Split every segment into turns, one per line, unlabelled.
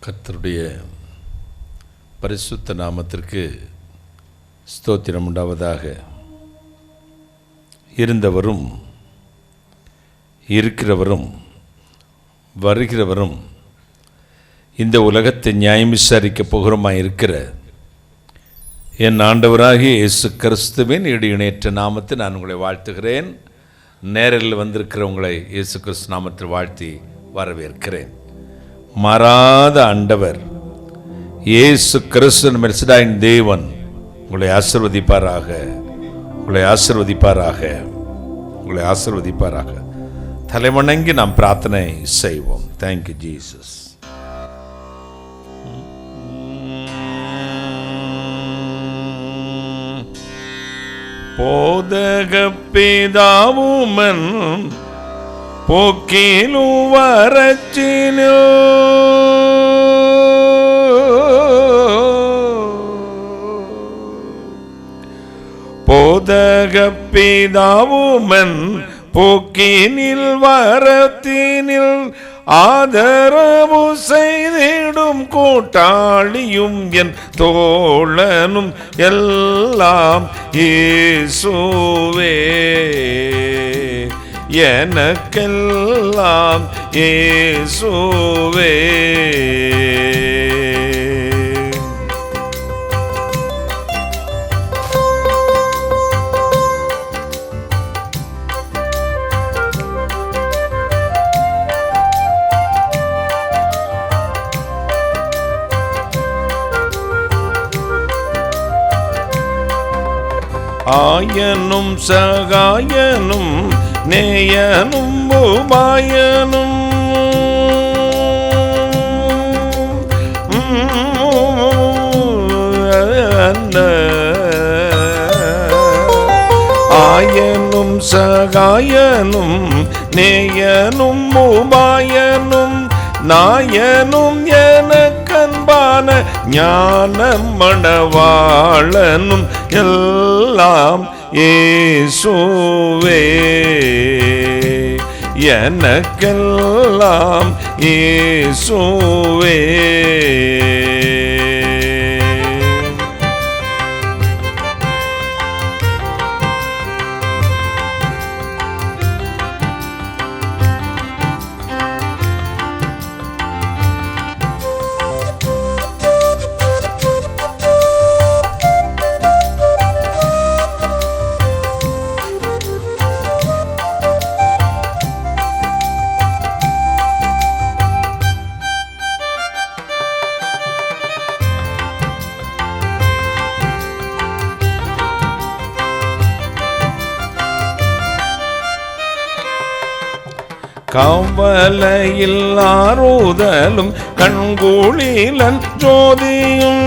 கர்த்தருடைய பரிசுத்த நாமத்திற்கு ஸ்தோத்திரம் உண்டாவதாக. இருந்தவரும் இருக்கிறவரும் வருகிறவரும் இந்த உலகத்தை நியாயம் விசாரிக்கப் போகிறோமாய் இருக்கிற என் ஆண்டவராகிய இயேசு கிறிஸ்துவின் ஈடு இணையற்ற நாமத்தை நான் உங்களை வாழ்த்துகிறேன். நேரில் வந்திருக்கிற உங்களை இயேசு கிறிஸ்து நாமத்தில் வாழ்த்தி வரவேற்கிறேன். மாறாத ஆண்டவர் இயேசு கிறிஸ்து மெர்சிடாயின் தேவன் உங்களை ஆசீர்வதிப்பாராக, உங்களை ஆசீர்வதிப்பாராக, உங்களை ஆசீர்வதிப்பாராக. தலைவணங்கி நாம் பிரார்த்தனை செய்வோம். Thank you Jesus. போதக பிதாவுமன் போக்கிலும் வரச்சினோ போதக பிதாவுமன் போக்கினில் வரத்தினில் ஆதரவு செய்திடும் கூட்டாளியும் என் தோழனும் எல்லாம் இயேசுவே, எனக்கெல்லாம் இயேசுவே. ஆயனும் சகாயனும் நேயனும் உபாயனும் ஆயனும் சகாயனும் நேயனும் உபாயனும் நாயனும் எனக்கன்பான ஞான மணவாளனும் எல்லாம் இயேசுவே, எனக்கெல்லாம் இயேசுவே. கவலையில் ஆறுதலும் கண்கூழிலன் ஜோதியும்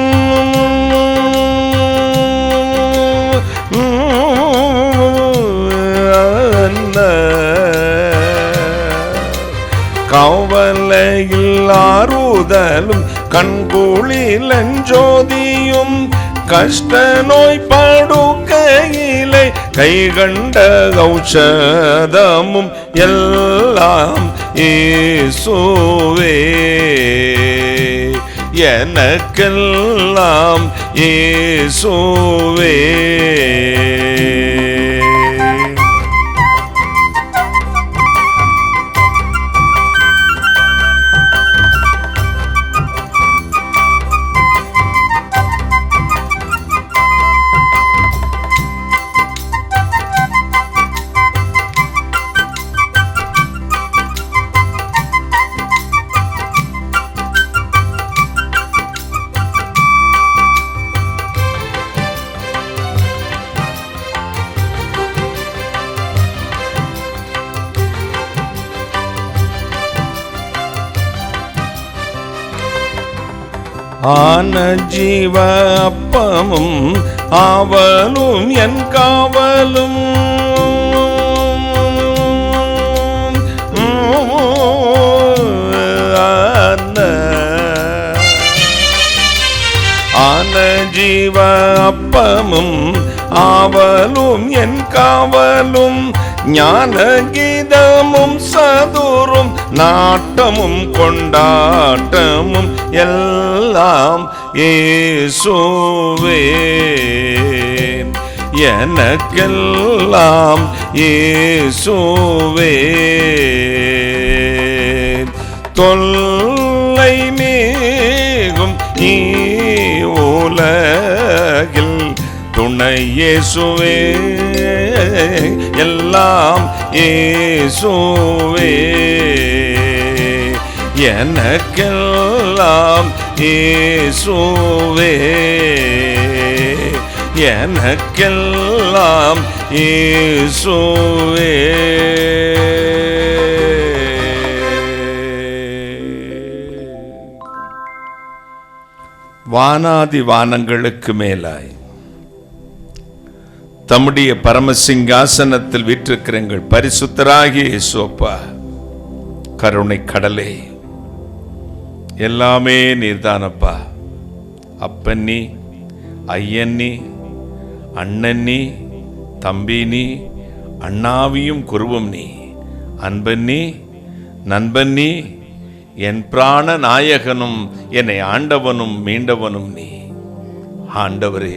கவலையில் ஆறுதலும் கண்கூழிலன் ஜோதியும் கஷ்ட நோய் படுக்கையிலே கை கண்ட ஔஷதமும் எல்லாம் இயேசுவே, எனக்கெல்லாம் இயேசுவே. ஆன ஜீவ அப்பமும் ஆவலும் என் காவலும் ஆன ஜீவ அப்பமும் ஆவலும் என் காவலும் ஞான கீதமும் சதுரும் நாட்டமும் கொண்டாட்டமும் எல்லாம் இயேசுவே, எனக்கெல்லாம் இயேசுவே. தொல்லை நீகும் உலகில் துணை இயேசுவே, எல்லாம் இயேசுவே, எனக்கெல்லாம் இயேசுவே, எனக்கெல்லாம் இயேசுவே. வானாதி வானங்களுக்கு மேலாய் தம்முடைய பரமசிங்காசனத்தில் வீற்றிருக்கிற எங்கள் பரிசுத்தராகிய இயேசுப்பா, கருணை கடலே, எல்லாமே நீர்தானப்பா. அப்பன் நீ, ஐயன் நீ, அண்ணன் நீ, தம்பி நீ, அண்ணாவியும் குருவும் நீ, அன்பன் நீ, நண்பன் நீ, என் பிராண நாயகனும் என்னை ஆண்டவனும் மீண்டவனும் நீ. ஆண்டவரே,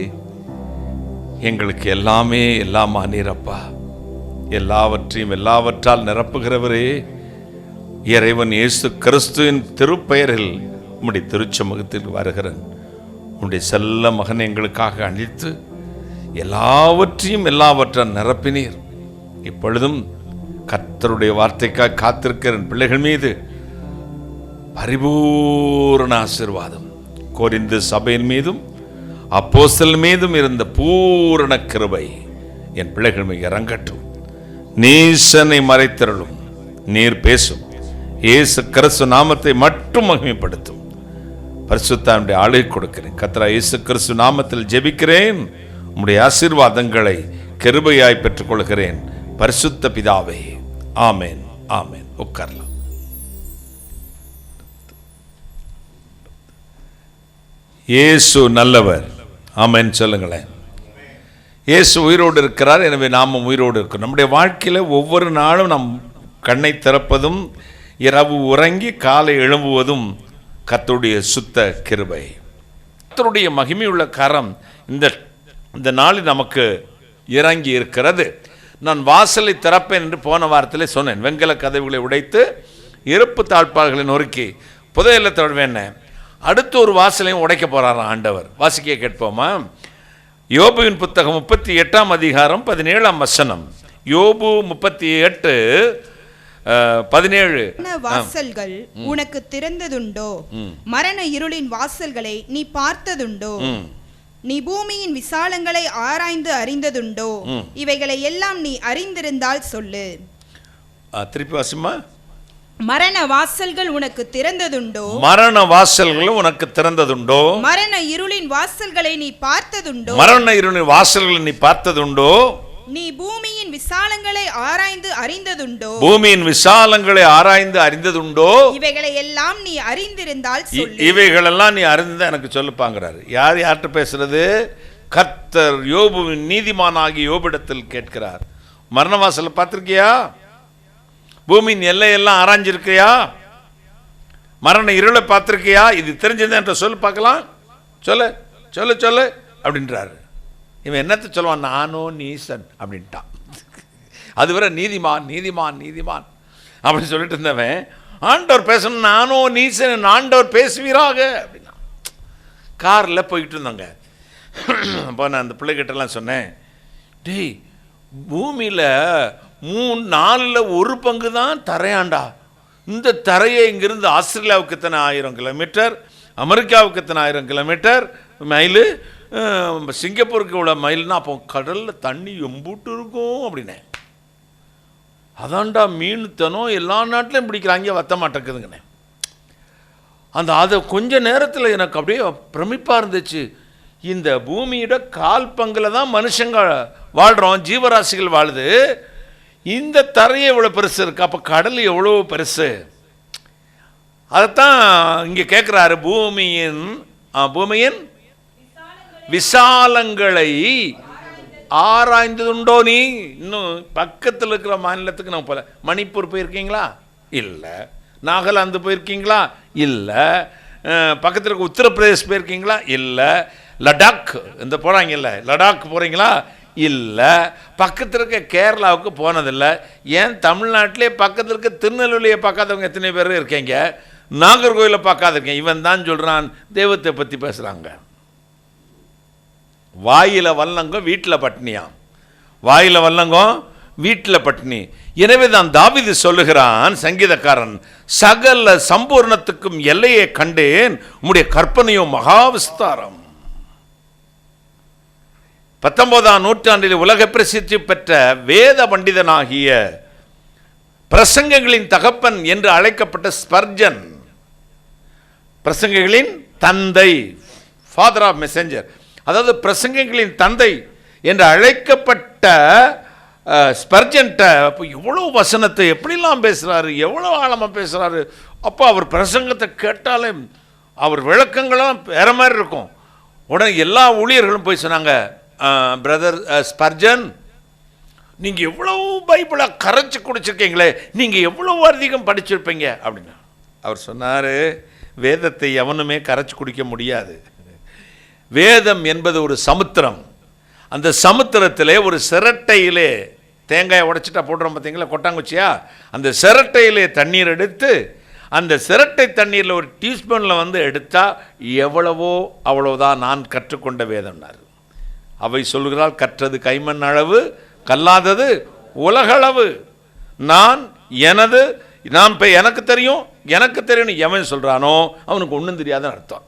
எங்களுக்கு எல்லாமே எல்லாமா நீரப்பா. எல்லாவற்றையும் எல்லாவற்றால் நிரப்புகிறவரே, இறைவன் இயேசு கிறிஸ்துவின் திருப்பெயரில் உம்முடைய திருச்சமூகத்தில் வருகிறேன். உம்முடைய செல்ல மகன் எங்களுக்காக அழித்து எல்லாவற்றையும் எல்லாவற்றால் நிரப்பினீர். இப்பொழுதும் கர்த்தருடைய வார்த்தைக்காக காத்திருக்கிற பிள்ளைகள் மீது பரிபூரண ஆசீர்வாதம், கொரிந்து சபையின் மீதும் அப்போஸ்தலர் மீதும் இருந்த பூரண கிருபை என் பிள்ளைகள் மீது இறங்கட்டும். நீசனை மறைத்தருளும், நீர் பேசும், இயேசு கிறிஸ்து நாமத்தை மட்டும் மகிமைப்படுத்தும். பரிசுத்தாவினுடைய ஆளுகை கொடுக்கிறேன். கர்த்தர் இயேசு கிறிஸ்து நாமத்தில் ஜெபிக்கிறேன். உம்முடைய ஆசீர்வாதங்களை கிருபையாய் பெற்றுக்கொள்கிறேன். பரிசுத்த பிதாவே, ஆமேன், ஆமேன். உட்காரலாம். இயேசு நல்லவர். ஆமென் சொல்லுங்களேன். இயேசு உயிரோடு இருக்கிறார், எனவே நாமும் உயிரோடு இருக்கிறோம். நம்முடைய வாழ்க்கையில் ஒவ்வொரு நாளும் நம் கண்ணை திறப்பதும் இரவு உறங்கி காலை எழும்புவதும் கர்த்தருடைய சுத்த கிருபை. கர்த்தருடைய மகிமையுள்ள கரம் இந்த நாளில் நமக்கு இறங்கி இருக்கிறது. நான் வாசலை திறப்பேன் என்று போன வாரத்தில் சொன்னேன். வெண்கல கதவுகளை உடைத்து இருப்பு தாழ்பால்களை நொறுக்கி புதையல்ல தொடர்வேன். அடுத்து ஒரு வாசலையும் உடைக்க போறாராம் ஆண்டவர். வாசிக்க கேட்போமா? யோபுவின் புத்தகம் 38ஆம் அதிகாரம் 17ஆம் வசனம். யோபு 38:17.
வாசல்கள் உனக்கு திறந்ததுண்டோ? மரண இருளின் வாசல்களை நீ பார்த்ததுண்டோ? நீ பூமியின் விசாலங்களை ஆராய்ந்து அறிந்ததுண்டோ? இவைகளை எல்லாம் நீ அறிந்திருந்தால் சொல்லு.
திருப்பி வாசிமா.
மரண வாசல்கள் உனக்கு திறந்ததுண்டோ?
மரண வாசல்கள் உனக்கு திறந்ததுண்டோ?
மரண இருளின் வாசல்களை நீ பார்த்ததுண்டோ?
மரண இருளின் வாசல்களை நீ பார்த்ததுண்டோ?
நீ பூமியின் விசாலங்களை ஆராய்ந்து அறிந்ததுண்டோ?
பூமியின் விசாலங்களை ஆராய்ந்து அறிந்ததுண்டோ?
இவைகளை எல்லாம் நீ அறிந்திருந்தால் சொல்லு.
இவைகளெல்லாம் நீ அறிந்த எனக்கு சொல்லுப்பாங்கிறாரு. யார் யார்கிட்ட பேசுறது? கர்த்தர் யோபுவின் நீதிமானாகிய யோபிடத்தில் கேட்கிறார். மரண வாசலை பார்த்திருக்கியா? பூமியின் எல்லையெல்லாம் ஆராய்ஞ்சிருக்கியா? மரண இருளை பார்த்திருக்கியா? இது தெரிஞ்சது என்ற சொல்லு பார்க்கலாம். சொல்லு சொல்லு சொல்லு அப்படின்றாரு. இவன் என்னத்தை சொல்லுவான்? நானோ நீசன் அப்படின்ட்டான். அதுவரை நீதிமான் நீதிமான் நீதிமான் அப்படின்னு சொல்லிட்டு இருந்தவன் ஆண்டவர் பேசணும், நானோ நீசன் ஆண்டவர் பேசுவீராக அப்படின்னா. காரில் போய்கிட்டு இருந்தாங்க. அப்போ நான் அந்த பிள்ளைகிட்டலாம் சொன்னேன், டேய் பூமியில் 3/4 1 பங்கு தான் தரையாண்டா. இந்த தரையை இங்கிருந்து ஆஸ்திரேலியாவுக்கு எத்தனை 1000 கிலோமீட்டர், அமெரிக்காவுக்கு எத்தனை 1000 கிலோமீட்டர் மைலு, சிங்கப்பூருக்கு இவ்வளோ மைல்னா அப்போ கடலில் தண்ணி எம்பூட்டு இருக்கும் அப்படின்னே. அதான்டா மீன்தனம் எல்லா நாட்டிலையும் பிடிக்கிறாங்க, வத்த மாட்டேங்குதுங்கண்ணே. அதை கொஞ்ச நேரத்தில் எனக்கு அப்படியே பிரமிப்பாக இருந்துச்சு. இந்த பூமியோட 1/4 பங்கில் தான் மனுஷங்க வாழ்கிறோம், ஜீவராசிகள் வாழுது. இந்த தரையை எவ்வளோ பெருசு இருக்கு, அப்போ கடல் எவ்வளோ பெருசு. அதைத்தான் இங்கே கேட்குறாரு. பூமியின் விசாலங்களை ஆராய்ந்ததுண்டோ? நீ இன்னும் பக்கத்தில் இருக்கிற மாநிலத்துக்கு நம்ம போல. மணிப்பூர் போயிருக்கீங்களா? இல்லை. நாகாலாந்து போயிருக்கீங்களா? இல்லை. பக்கத்தில் இருக்க உத்தரப்பிரதேஷ் போயிருக்கீங்களா? இல்லை. லடாக் இந்த போகிறாங்கல்ல, லடாக் போகிறீங்களா? இல்லை. பக்கத்தில் இருக்க கேரளாவுக்கு போனதில்லை. ஏன் தமிழ்நாட்டிலே பக்கத்தில் இருக்க திருநெல்வேலியை பார்க்காதவங்க எத்தனை பேர் இருக்கீங்க? நாகர்கோயிலை பார்க்காதிருக்கேன். இவன் தான் சொல்கிறான் தெய்வத்தை பற்றி பேசுகிறாங்க. வாயில வல்லங்கம் வீட்டில் பட்டினியாம். வாயில வல்லங்கம் வீட்டில் பட்டினி. எனவே தான் தாவீது சொல்லுகிறான் சங்கீதக்காரன், சகல சம்பூர்ணத்துக்கும் எல்லையை கண்டேன், உம்முடைய கற்பனையோ மகாவிஸ்தாரம். 19ஆம் நூற்றாண்டில் உலக பிரசித்தி பெற்ற வேத பண்டிதனாகிய பிரசங்கங்களின் தகப்பன் என்று அழைக்கப்பட்ட ஸ்பர்ஜன், பிரசங்கங்களின் தந்தை, ஃபாதர் ஆஃப் மெசஞ்சர், அதாவது பிரசங்கங்களின் தந்தை என்று அழைக்கப்பட்ட ஸ்பர்ஜன்ட்ட எவ்வளோ வசனத்தை எப்படிலாம் பேசுகிறாரு, எவ்வளோ ஆழமாக பேசுகிறாரு. அப்போ அவர் பிரசங்கத்தை கேட்டாலே அவர் விளக்கங்களாம் வேற மாதிரி இருக்கும். உடனே எல்லா ஊழியர்களும் போய் சொன்னாங்க, பிரதர் ஸ்பர்ஜன், நீங்கள் எவ்வளோ பைபிளை கரைச்சி குடிச்சிருக்கீங்களே, நீங்கள் எவ்வளோ அதிகம் படிச்சிருப்பீங்க அப்படின்னு. அவர் சொன்னார், வேதத்தை எவனுமே கரைச்சி குடிக்க முடியாது. வேதம் என்பது ஒரு சமுத்திரம். அந்த சமுத்திரத்திலே ஒரு சிரட்டையிலே தேங்காயை உடைச்சிட்டா போடுறோம் பார்த்தீங்களா, கொட்டாங்குச்சியா, அந்த சிரட்டையிலே தண்ணீர் எடுத்து அந்த சிரட்டை தண்ணீரில் ஒரு டீஸ்பூனில் வந்து எடுத்தால் எவ்வளவோ அவ்வளோதான் நான் கற்றுக்கொண்ட வேதம்னார். அவை சொல்கிறாள், கற்றது கைமண் அளவு, கல்லாதது உலகளவு. நான் எனக்கு தெரியும் எவன் சொல்கிறானோ அவனுக்கு ஒன்றும் தெரியாதுன்னு அர்த்தம்.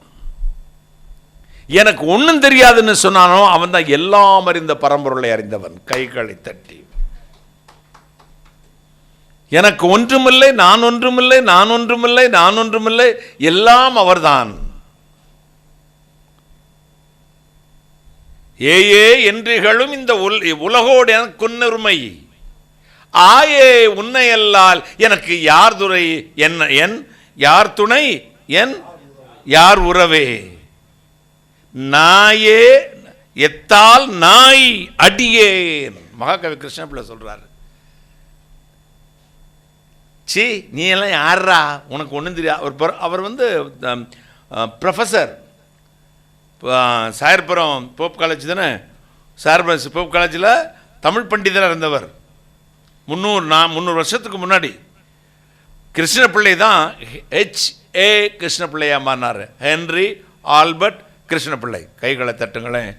எனக்கு ஒன்றும் தெரியாதுன்னு சொன்னானோ அவன் தான் எல்லாம் அறிந்த பரம்பொருளை அறிந்தவன். கைகளை தட்டி, எனக்கு ஒன்றுமில்லை, நான் ஒன்றுமில்லை, நான் ஒன்றுமில்லை, நான் ஒன்றுமில்லை, எல்லாம் அவர்தான். ஏயே என்றிகளும் இந்த உலகோடு எனக்கு உன்னுரிமை, ஆயே உன்னை அல்லால் எனக்கு யார் துணை, என் யார் துணை, என் யார் உறவே, நாயே எத்தால் நாய் அடியேன். மகாகவி கிருஷ்ணபிள்ளை சொல்றாரு, சி நீ எல்லாம் யாரா, உனக்கு ஒன்றும் தெரியாது. அவர் வந்து ப்ரொஃபஸர், சாயர்புரம் போப் காலேஜ் தானே, சாயர்புரம் போப் காலேஜில் தமிழ் பண்டிதராக இருந்தவர். 300 வருஷத்துக்கு முன்னாடி கிருஷ்ணபிள்ளை தான் H.A. கிருஷ்ணபிள்ளையாக மாறினார். Henry Albert Krishnapillai. கைகளை தட்டுங்களேன்.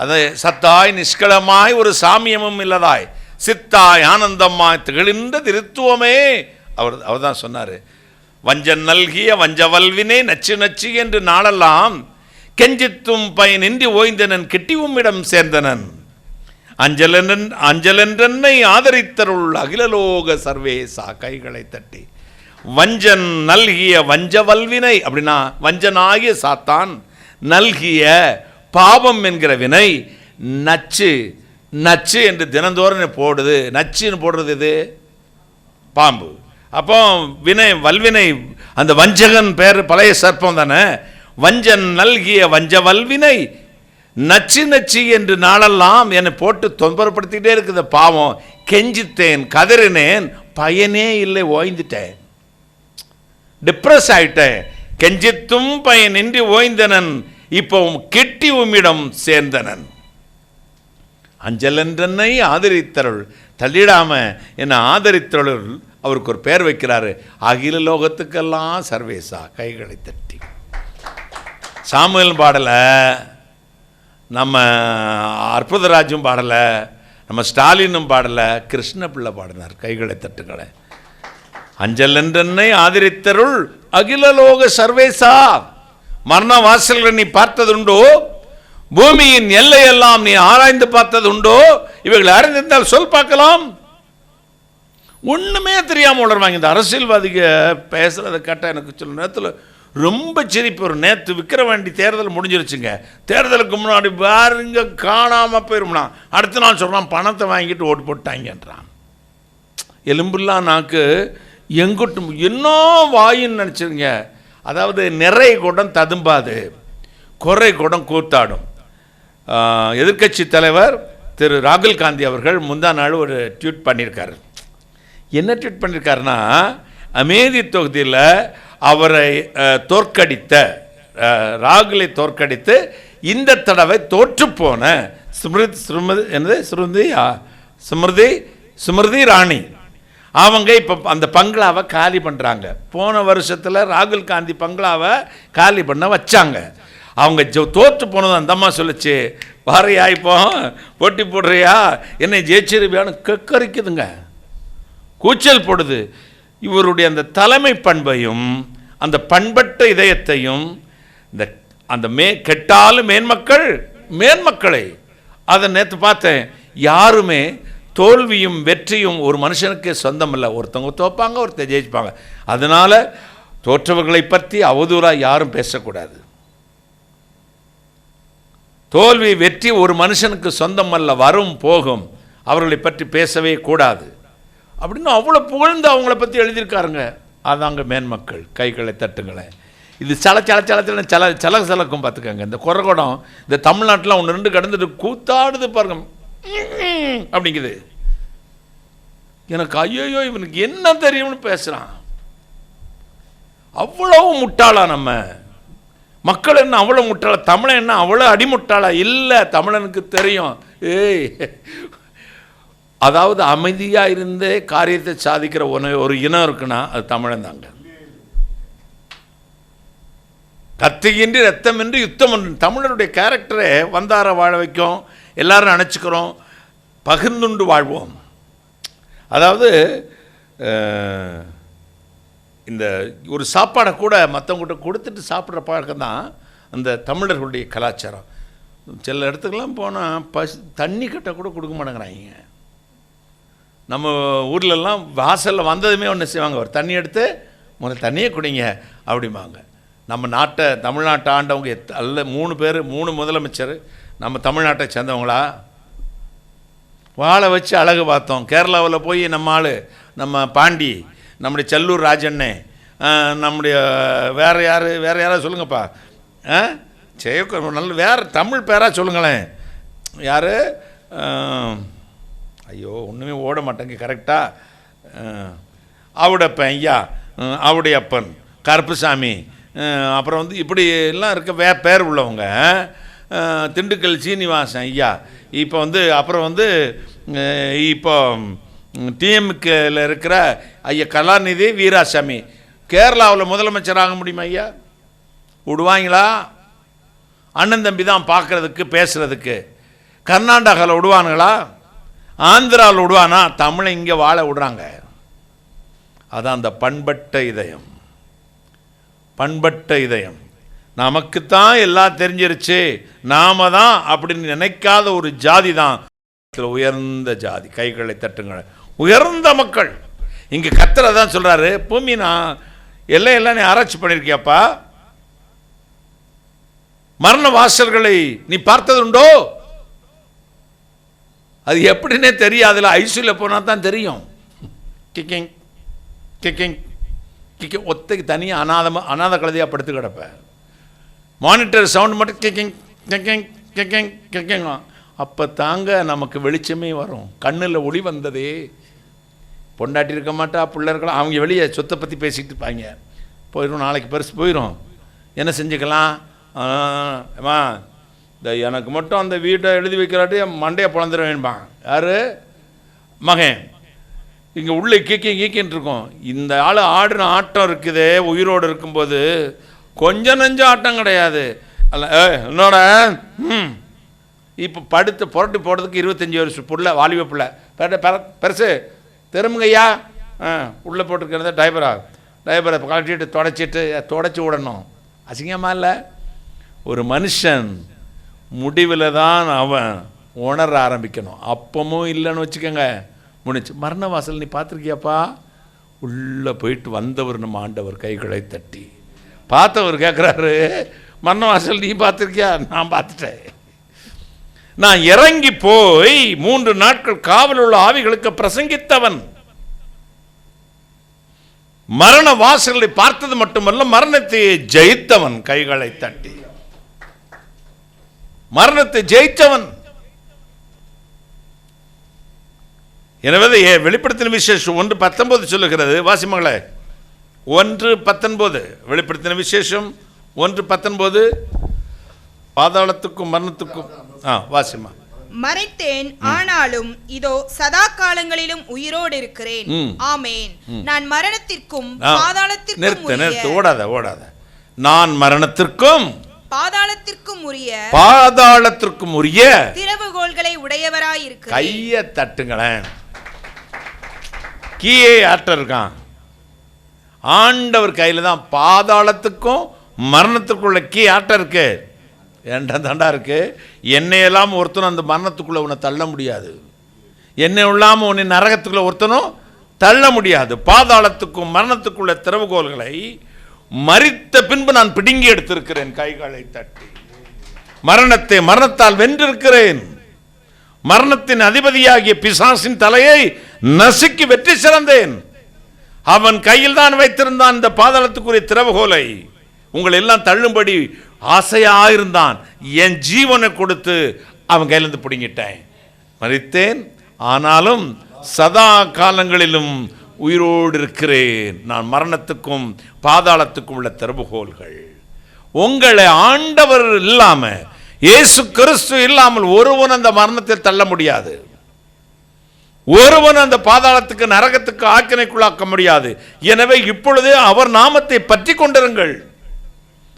அதை சத்தாய் நிஷ்கலமாய் ஒரு சாமியமும் இல்லதாய் சித்தாய் ஆனந்தமாய் திகழ்ந்த திருத்துவமே. அவர் தான் சொன்னார், வஞ்சன் நல்கிய வஞ்சவல்வினை நச்சு நச்சு என்று நாளெல்லாம் கெஞ்சித்தும் பயனின்றி ஓய்ந்தனன் கிட்டியும் இடம் சேர்ந்தனன் அஞ்சலென்றனை ஆதரித்தருள் அகிலலோக சர்வேசா. கைகளை தட்டி, வஞ்சன் நல்கிய வஞ்சவல்வினை அப்படின்னா வஞ்சனாகிய சாத்தான் நல்கிய பாவம் என்கிற வினை நச்சு நச்சு என்று தினந்தோறும் போடுது. நச்சுன்னு போடுறது இது பாம்பு. அப்போ வினை வல்வினை, அந்த வஞ்சகன் பேர் பழைய சர்ப்பம் தானே. வஞ்சன் நல்கிய வஞ்சவல்வினை நச்சு நச்சு என்று நாளெல்லாம் என்னை போட்டு தொந்தரப்படுத்திக்கிட்டே இருக்குது பாவம். கெஞ்சித்தேன், கதறினேன், பயனே இல்லை, ஓய்ந்துட்டேன், டிப்ரெஸ் ஆயிட்டேன். கெஞ்சித்தும் பயனின்றி ஓய்ந்தனன், இப்போ கிட்டி உம்மிடம் சேர்ந்தனன். அஞ்சலென்றனை ஆதரித்தருள், தள்ளிடாம என்னை ஆதரித்தருள். அவருக்கு ஒரு பேர் வைக்கிறாரு, அகில லோகத்துக்கெல்லாம் சர்வேசா. கைகளை தட்டி, சாமுவேல் பாடலை, நம்ம அற்புதராஜும் பாடலை, நம்ம ஸ்டாலினும் பாடலை, கிருஷ்ணபிள்ளை பாடினார். கைகளை தட்டுகளை. அஞ்சலென்றனை ஆதரித்தருள் அகிலலோக சர்வேசா. மரண வாசல்களை நீ பார்த்ததுண்டோ, பூமியின் எல்லையெல்லாம் நீ ஆராய்ந்து பார்த்ததுண்டோ, இவைகள் அறிந்திருந்தால் சொல் பார்க்கலாம். ஒண்ணுமே தெரியாம உணர்வாங்க. இந்த அரசியல்வாதிக பேசுறதை கேட்டால் எனக்கு சில நேரத்தில் ரொம்ப சிரிப்பு வரும். நேற்று விக்கிரவாண்டி தேர்தல் முடிஞ்சிருச்சுங்க. தேர்தலுக்கு முன்னாடி பாருங்க காணாம போயிரும்னா, அடுத்த நாள் சொல்றான் பணத்தை வாங்கிட்டு ஓட்டு போட்டாங்கன்றான். எலும்புலாம் நாக்கு எங்கிட்டும் என்ன வாயின்னு நினச்சிருங்க. அதாவது நிறை குடம் ததும்பாது, குறை குடம் கூத்தாடும். எதிர்க்கட்சி தலைவர் திரு ராகுல் காந்தி அவர்கள் முந்தா நாள் ஒரு ட்வீட் பண்ணியிருக்காரு. என்ன ட்வீட் பண்ணியிருக்காருன்னா, அமேதி தொகுதியில் அவரை தோற்கடித்த ராகுலை தோற்கடித்து இந்த தடவை தோற்றுப்போன ஸ்மிருதி இராணி அவங்க இப்போ அந்த பங்களாவை காலி பண்ணுறாங்க. போன வருஷத்தில் ராகுல் காந்தி பங்களாவை காலி பண்ண வச்சாங்க. அவங்க தோற்று போனது அந்த அம்மா சொல்லிச்சு, வாரையா இப்போ போட்டி போடுறியா, என்னை ஜெயிச்சிருவியான்னு கக்கரிக்குதுங்க, கூச்சல் போடுது. இவருடைய அந்த தலைமை பண்பையும் அந்த பண்பட்ட இதயத்தையும் இந்த அந்த கெட்டாலும் மேன்மக்களை அதை நேற்று பார்த்தேன். யாருமே தோல்வியும் வெற்றியும் ஒரு மனுஷனுக்கு சொந்தம் இல்லை. ஒருத்தவங்க தோப்பாங்க, ஒருத்தர் ஜெயிப்பாங்க. அதனால தோற்றவர்களை பற்றி அவதூறாக யாரும் பேசக்கூடாது. தோல்வி வெற்றி ஒரு மனுஷனுக்கு சொந்தம் அல்ல, வரும் போகும். அவர்களை பற்றி பேசவே கூடாது அப்படின்னு அவ்வளோ புகழ்ந்து அவங்கள பற்றி எழுதியிருக்காருங்க. அதாங்க மேன்மக்கள். கைகளை தட்டுங்களேன். இது சலக்கும் பார்த்துக்கங்க. இந்த குறகுடம் இந்த தமிழ்நாட்டில் ஒன்று ரெண்டு கடந்துட்டு கூத்தாடுது பாருங்க அப்படிங்குது. எனக்கு ஐயோ இவனுக்கு என்ன தெரியும்னு பேசுகிறான். அவ்வளவு முட்டாளா நம்ம மக்கள்? என்ன அவ்வளோ முட்டாளா? தமிழன் என்ன அவ்வளோ அடிமுட்டாளா? இல்லை, தமிழனுக்கு தெரியும். அதாவது அமைதியாக இருந்தே காரியத்தை சாதிக்கிற ஒரு இனம் இருக்குன்னா அது தமிழன் தாங்க. கத்தியின்றி ரத்தமின்றி யுத்தம் ஒன்று. தமிழருடைய கேரக்டரை வந்தார வாழ வைக்கும். எல்லாரும் நினச்சிக்கிறோம், பகிர்ந்துண்டு வாழ்வோம். அதாவது இந்த ஒரு சாப்பாடை கூட மற்றவங்ககிட்ட கொடுத்துட்டு சாப்பிட்ற பழக்கம் தான் அந்த தமிழர்களுடைய கலாச்சாரம். சில இடத்துக்கெல்லாம் போனால் தண்ணி கட்ட கூட கொடுக்க மாட்டேங்கிறாங்க. நம்ம ஊர்லெல்லாம் வாசலில் வந்ததுமே ஒன்று செய்வாங்க, ஒரு தண்ணி எடுத்து முதல்ல தண்ணியே குடிங்க அப்படிம்பாங்க. நம்ம தமிழ்நாட்டை ஆண்டவங்க அல்ல 3 பேர் 3 முதலமைச்சர் நம்ம தமிழ்நாட்டை சேர்ந்தவங்களா? வாழை வச்சு அழகு பார்த்தோம். கேரளாவில் போய் நம்ம பாண்டி, நம்முடைய செல்லூர் ராஜண்ணே, நம்முடைய வேறு யாராவது சொல்லுங்கப்பா, நல்ல வேறு தமிழ் பேராக சொல்லுங்களேன். யார்? ஐயோ ஒன்றுமே ஓட மாட்டேங்க கரெக்டாக. அவடப்பன் ஐயா, அவடைய அப்பன் கருப்புசாமி, அப்புறம் இப்படி எல்லாம் இருக்க பேர் உள்ளவங்க. திண்டுக்கல் சீனிவாசன் ஐயா, இப்போ அப்புறம் இப்போ டிஎம்கேல இருக்கிற ஐயா கலாநிதி வீராசாமி. கேரளாவில் முதலமைச்சர் ஆக முடியுமா ஐயா? விடுவாங்களா? அண்ணன் தம்பி தான் பார்க்குறதுக்கு பேசுகிறதுக்கு. கர்நாடகாவில் விடுவானுங்களா? ஆந்திராவில் விடுவானா? தமிழை இங்கே வாழ விடுறாங்க. அதான் அந்த பண்பட்ட இதயம். பண்பட்ட இதயம். நமக்குத்தான் எல்லாம் தெரிஞ்சிருச்சு, நாம தான் அப்படின்னு நினைக்காத ஒரு ஜாதி தான் உயர்ந்த ஜாதி. கைகளை தட்டுங்கள். உயர்ந்த மக்கள். இங்கே கர்த்தர் தான் சொல்றாரு, பூமி நான் எல்லாம் நீ ஆராய்ச்சி பண்ணியிருக்கியாப்பா? மரண வாசல்களை நீ பார்த்ததுண்டோ? அது எப்படின்னே தெரியாதுல. ஐசியூல போனா தான் தெரியும். கிக்கிங் கிக்கிங் கிக்கிங் ஒத்தைக்கு தனியாக அனாத கழுதையாக படுத்து கிடப்ப. மானிட்டர் சவுண்ட் மட்டும் கிக்கிங் கிக்கிங் கிக்கிங் கிக்கிங். அப்போ தாங்க நமக்கு வெளிச்சமே வரும். கண்ணில் ஒளி வந்ததே. பொண்டாட்டி இருக்க மாட்டா, பிள்ளை இருக்கலாம், அவங்க வெளியே சொத்தை பற்றி பேசிக்கிட்டு இருப்பாங்க. போயிடும், நாளைக்கு பரிசு போயிடும், என்ன செஞ்சுக்கலாம்? அம்மா இந்த எனக்கு மட்டும் அந்த வீட்டை எழுதி வைக்கிறாட்டி மண்டையை பிளந்துட வேணும்பான். யார்? மகன். இங்கே உள்ளே கீக்கின்னு இருக்கும். இந்த ஆள் ஆடுன ஆட்டம் இருக்குதே, உயிரோடு இருக்கும்போது கொஞ்சம் நெஞ்சம் ஆட்டம் கிடையாது. அல்ல என்னோட இப்போ படுத்து புரட்டி போடுறதுக்கு 25 வருஷம் புள்ள, வாலிப பிள்ளை, பெருசு திரும்புங்கய்யா உள்ளே போட்டுருக்கிறத டைபரை கழட்டிட்டு தொடச்சி விடணும். அசிங்கமாக இல்லை? ஒரு மனுஷன் முடிவில் தான் அவன் உணர ஆரம்பிக்கணும். அப்பமும் இல்லைன்னு வச்சுக்கோங்க, முடிச்சு. மரண வாசல் நீ பார்த்துருக்கியாப்பா? உள்ளே போயிட்டு வந்தவர் நம்ம ஆண்டவர் கைகளை தட்டி பார்த்தவர் கேட்குறாரு, மரண வாசல் நீ பார்த்துருக்கியா? நான் பார்த்துட்டேன். நான் இறங்கி போய் 3 நாட்கள் காவல் உள்ள ஆவிகளுக்கு பிரசங்கித்தவன். மரண வாசல்களை பார்த்தது மட்டுமல்ல, மரணத்தை ஜெயித்தவன். கைகளை தட்டி மரணத்தை ஜெயித்தவன். எனவே வெளிப்படுத்தின விசேஷம் 1:19 சொல்லுகிறது. வாசிமங்களே 1:19 வெளிப்படுத்தின விசேஷம் 1:19 பாதாளத்துக்கும் மரணத்துக்கும் வாசிமா.
மறைத்தேன், ஆனாலும் இதோ சதா காலங்களிலும் உயிரோடு இருக்கிறேன். ஆமென். நான் மரணத்திற்கும் பாதாளத்திற்கும்
நிறுத்து ஓடாத. நான் மரணத்திற்கும் பாதாளத்திற்கும் உரிய
திறவுகோல்களை உடையவராய் இருக்கிறேன்.
கைய தட்டுங்களேன். கீயே ஆட்ட இருக்கான். ஆண்டவர் கையில தான் பாதாளத்துக்கும் மரணத்துக்குள்ள கீ ஆட்ட இருக்கு. ஏன்டா தாண்டா இருக்கு. என்னையெல்லாம் ஒருத்தனும் அந்த மரணத்துக்குள்ள உன்னை தள்ள முடியாது. என்னை இல்லாம உன்னை நரகத்துக்குள்ள ஒருத்தனும் தள்ள முடியாது. பாதாளத்துக்கும் மரணத்துக்குள்ள திறவுகோல்களை மரித்த பின்பு நான் பிடுங்கி எடுத்திருக்கிறேன். கைகளை தட்டி மரணத்தால் வென்றிருக்கிறேன். மரணத்தின் அதிபதியாகிய பிசாசின் தலையை நசுக்கி வெற்றி சிறந்தேன். அவன் கையில் தான் வைத்திருந்தான் இந்த பாதாளத்துக்குரிய திறவுகோலை. உங்களை எல்லாம் தள்ளும்படி ஆசையாயிருந்தான். என் ஜீவனை கொடுத்து அவன் கையிலிருந்து பிடுங்கிட்டேன். மரித்தேன், ஆனாலும் சதா காலங்களிலும் உயிரோடு இருக்கிறேன். நான் மரணத்துக்கும் பாதாளத்துக்கும் உள்ள திறவுகோல்கள். உங்களை ஆண்டவர் இல்லாம, இயேசு கிறிஸ்து இல்லாமல் ஒருவன் அந்த மரணத்தில் தள்ள முடியாது. ஒருவன் அந்த பாதாளத்துக்கு நரகத்துக்கு ஆக்கினைக்குள்ளாக்க முடியாது. எனவே இப்பொழுதே அவர் நாமத்தை பற்றி கொண்டிருங்கள்.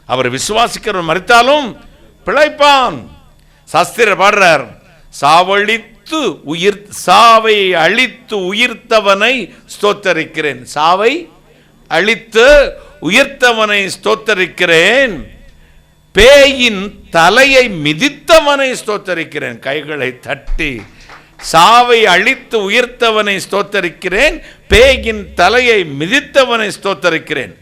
அவர் விசுவாசிக்கிறவர் மரித்தாலும் பிழைப்பான். சாஸ்திரர் பாடுறார், சாவை அழித்து உயிர்த்தவனை ஸ்தோத்தரிக்கிறேன். சாவை அழித்து உயிர்த்தவனை ஸ்தோத்தரிக்கிறேன். பேயின் தலையை மிதித்தவனை ஸ்தோத்தரிக்கிறேன். கைகளை தட்டி சாவை அழித்து உயிர்த்தவனை ஸ்தோத்தரிக்கிறேன். பேயின் தலையை மிதித்தவனை ஸ்தோத்தரிக்கிறேன்.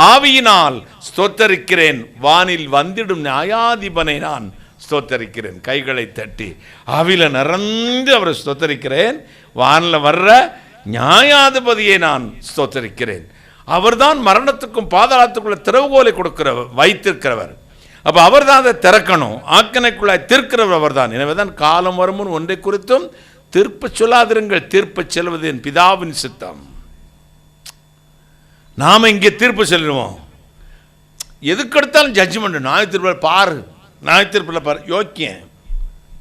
ஆவியினால் ஸ்தோத்தரிக்கிறேன். வானில் வந்திடும் நியாயாதிபனை நான் ஸ்தோத்தரிக்கிறேன். கைகளை தட்டி ஆவியில நிறந்து அவரை ஸ்தோத்தரிக்கிறேன். வானில் வர்ற நியாயாதிபதியை நான் ஸ்தோத்தரிக்கிறேன். அவர்தான் மரணத்துக்கும் பாதாளத்துக்குள்ள திறவுகோலை வைத்திருக்கிறவர். அப்ப அவர் தான் அதை திறக்கணும். ஆக்கினைக்குள்ளாய் தீர்க்கிறவர் அவர் தான். எனவேதான் காலம் வருமுன் ஒன்றை குறித்தும் தீர்ப்பு சொல்லாதிருங்கள், தீர்ப்பு செல்வது என் பிதாவின் சித்தம். நாம இங்கே தீர்ப்பு சொல்லுவோம். எதுக்கெடுத்தாலும் ஜட்ஜ்மெண்ட். நியாயத்தீர்ப்பில் பாரு, நியாயத்தீர்ப்பில் பாரு. யோக்கியம்,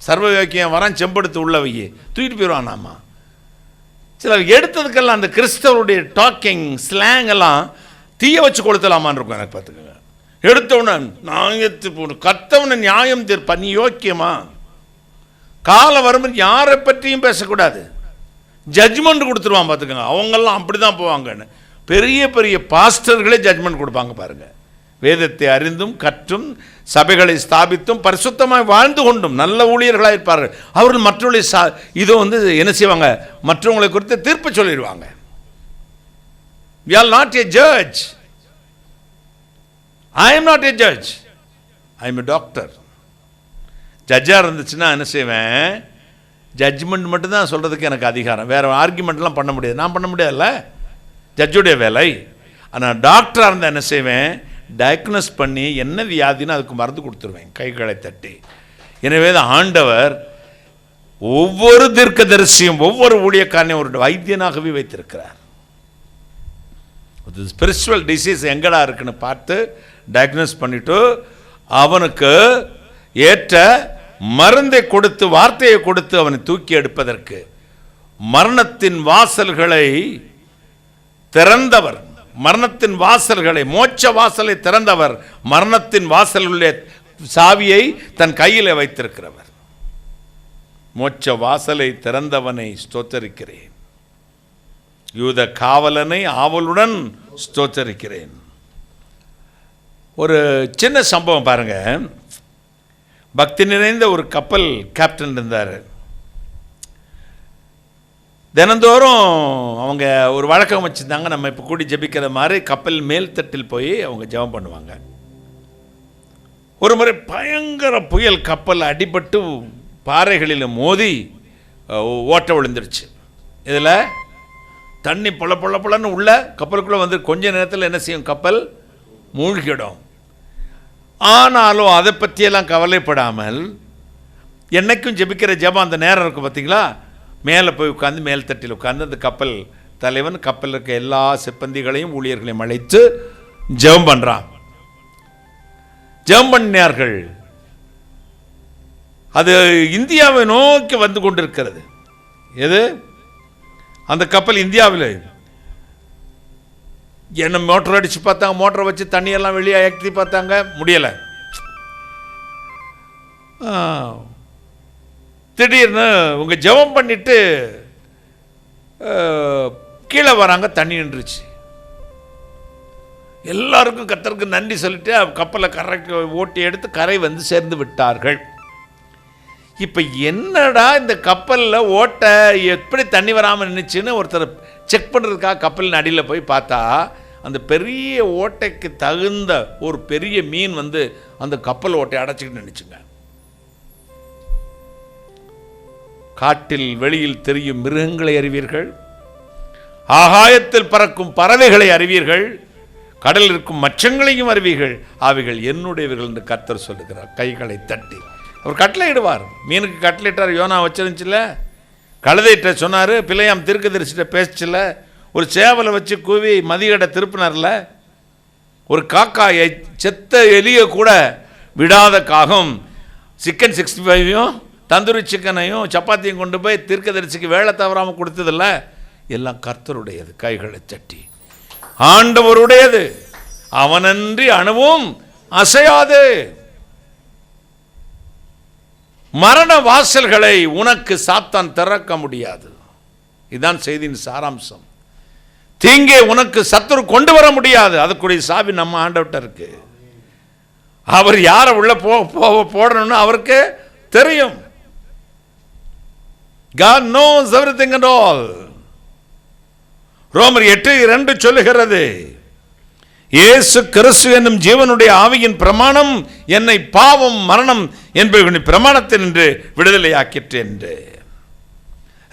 சர்வ யோக்கியம் வரான், செம்பெடுத்து உள்ளவையே தூக்கிட்டு போயிடுவான். நாம சில எடுத்ததுக்கெல்லாம் அந்த கிறிஸ்தவருடைய டாக்கிங் ஸ்லாங் எல்லாம் தீய வச்சு கொடுத்தலாமான்னு இருக்கும். எனக்கு பார்த்துக்கோங்க. எடுத்தவன நியாயத்து போடு, கத்தவனை நியாயம் தீர்ப்பா. நீ யோக்கியமா? காலம் வரும்போது யாரை பற்றியும் பேசக்கூடாது. ஜட்ஜ்மெண்ட் கொடுத்துருவான். பார்த்துக்கோங்க. அவங்கெல்லாம் அப்படி தான் போவாங்கன்னு. பெரிய பெரிய பாஸ்டர்களே ஜட்ஜ்மெண்ட் கொடுப்பாங்க பாருங்க. வேதத்தை அறிந்தும் கற்றும் சபைகளை ஸ்தாபித்தும் பரிசுத்தமாய் வாழ்ந்து கொண்டும் நல்ல ஊழியர்களாக இருப்பார்கள். அவர்கள் மற்றவர்களை இதை என்ன செய்வாங்க, மற்றவங்களை குறித்து தீர்ப்பு சொல்லிடுவாங்க. We are not a judge. I am not a judge. I am a doctor. ஜட்ஜாக இருந்துச்சுன்னா என்ன செய்வேன், ஜட்ஜ்மெண்ட் மட்டும்தான் சொல்கிறதுக்கு எனக்கு அதிகாரம். வேறு ஆர்குமெண்ட்லாம் பண்ண முடியாது. நான் பண்ண முடியாதுல்ல, ஜட்ஜுடைய வேலை. ஆனால் டாக்டராக இருந்தால் என்ன செய்வேன், டயக்னோஸ் பண்ணி என்ன வியாதின்னு அதுக்கு மருந்து கொடுத்துருவேன். கைகளை தட்டி. எனவே ஆண்டவர் ஒவ்வொரு தீர்க்கதரிசியும் ஒவ்வொரு ஊழியக்காரனையும் ஒரு வைத்தியனாகவே வைத்திருக்கிறார். ஸ்பிரிச்சுவல் டிசீஸ் எங்கடா இருக்குன்னு பார்த்து டயக்னோஸ் பண்ணிட்டு அவனுக்கு ஏற்ற மருந்தை கொடுத்து வார்த்தையை கொடுத்து அவனை தூக்கி எடுப்பதற்கு மரணத்தின் வாசல்களை திறந்தவர், மரணத்தின் வாசல்களை, மோட்ச வாசலை திறந்தவர், மரணத்தின் வாசலுடைய சாவியை தன் கையில் வைத்திருக்கிறவர். மோட்ச வாசலை திறந்தவனை ஸ்தோத்தரிக்கிறேன். யூத காவலனை ஆவலுடன் ஸ்தோத்தரிக்கிறேன். ஒரு சின்ன சம்பவம் பாருங்க. பக்தி நிறைந்த ஒரு கப்பல் கேப்டன் இருந்தார். தினந்தோறும் அவங்க ஒரு வழக்கம் வச்சுருந்தாங்க. நம்ம இப்போ கூடி ஜெபிக்கிற மாதிரி கப்பல் மேல் தட்டில் போய் அவங்க ஜெபம் பண்ணுவாங்க. ஒரு முறை பயங்கர புயல், கப்பல் அடிபட்டு பாறைகளில் மோதி ஓட்ட விழுந்துருச்சு. இதில் தண்ணி பொல பொல பொலன்னு உள்ள கப்பலுக்குள்ளே வந்து கொஞ்ச நேரத்தில் என்ன செய்யும், கப்பல் மூழ்கிடும். ஆனாலும் அதை பற்றியெல்லாம் கவலைப்படாமல் என்னைக்கும் ஜெபிக்கிற ஜெபம் அந்த நேரம் இருக்கும் பார்த்தீங்களா, மேலே போய் உட்காந்து மேல் தட்டில் உட்காந்து அந்த கப்பல் தலைவன் கப்பலில் இருக்க எல்லா சிப்பந்திகளையும் ஊழியர்களையும் அழைத்து ஜெபம் பண்றான். ஜெபம் பண்ணினார்கள். அது இந்தியாவை நோக்கி வந்து கொண்டிருக்கிறது. எது? அந்த கப்பல் இந்தியாவில். என்ன மோட்டர் அடிச்சு பார்த்தாங்க, மோட்டரை வச்சு தண்ணியெல்லாம் வெளியே ஏற்றி பார்த்தாங்க, முடியலை. திடீர்னு உங்க ஜெபம் பண்ணிட்டு கீழே வராங்க, தண்ணி நின்றுச்சு. எல்லாருக்கும் கர்த்தருக்கு நன்றி சொல்லிட்டு கப்பலை கரை ஓட்டி எடுத்து கரை வந்து சேர்ந்து விட்டார்கள். இப்போ என்னடா இந்த கப்பலில் ஓட்ட எப்படி தண்ணி வராமல் நின்றுச்சுன்னு ஒருத்தர் செக் பண்ணுறதுக்காக கப்பலின் அடியில் போய் பார்த்தா அந்த பெரிய ஓட்டைக்கு தகுந்த ஒரு பெரிய மீன் வந்து அந்த கப்பல் ஓட்டை அடைச்சிக்கிட்டு நின்றுச்சுங்க. காட்டில் வெளியில் தெரியும் மிருகங்களை அறிவீர்கள், ஆகாயத்தில் பறக்கும் பறவைகளை அறிவீர்கள், கடலில் இருக்கும் மச்சங்களையும் அறிவீர்கள், அவைகள் என்னுடையவர்கள் என்று கர்த்தர் சொல்லுகிறார். கைகளை தட்டி அவர் கட்டளை இடுவார். மீனுக்கு கட்டளை இட்டார். யோனா வச்சிருந்துச்சுல, கழுதையிட்ட சொன்னார், பிள்ளையாம் தீர்க்கதரிசிட்ட பேசிச்சுல, ஒரு சேவலை வச்சு கூவி மதியடை திருப்பினார்ல, ஒரு காக்காயை செத்த எலிய கூட விடாத காகம் சிக்கன் 65 தந்தூரி சிக்கனையும் சப்பாத்தியும் கொண்டு போய் தீர்க்கதரிசிக்கு வேலை தவறாமல் கொடுத்ததில்ல. எல்லாம் கர்த்தருடையது. கைகளை தட்டி ஆண்டவருடையது, அவனன்றி அணுவும் அசையாது. மரண வாசல்களை உனக்கு சாத்தான் திறக்க முடியாது. இதுதான் செய்தியின் சாராம்சம். தீங்கே உனக்கு சத்துரு கொண்டு வர முடியாது. அதுக்குரிய சாவி நம்ம ஆண்டவர்கிட்ட இருக்கு. அவர் யாரை உள்ள போடணும்னு அவருக்கு தெரியும். God knows everything and all. ரோமர் 8:2 சொல்லுகிறது, இயேசு கிறிஸ்து என்னும் ஜீவனுடைய ஆவியின் பிரமாணம் என்னை பாவம் மரணம் என்பவர்களின் பிரமாணத்தில் நின்று விடுதலையாக்கிற்று என்று.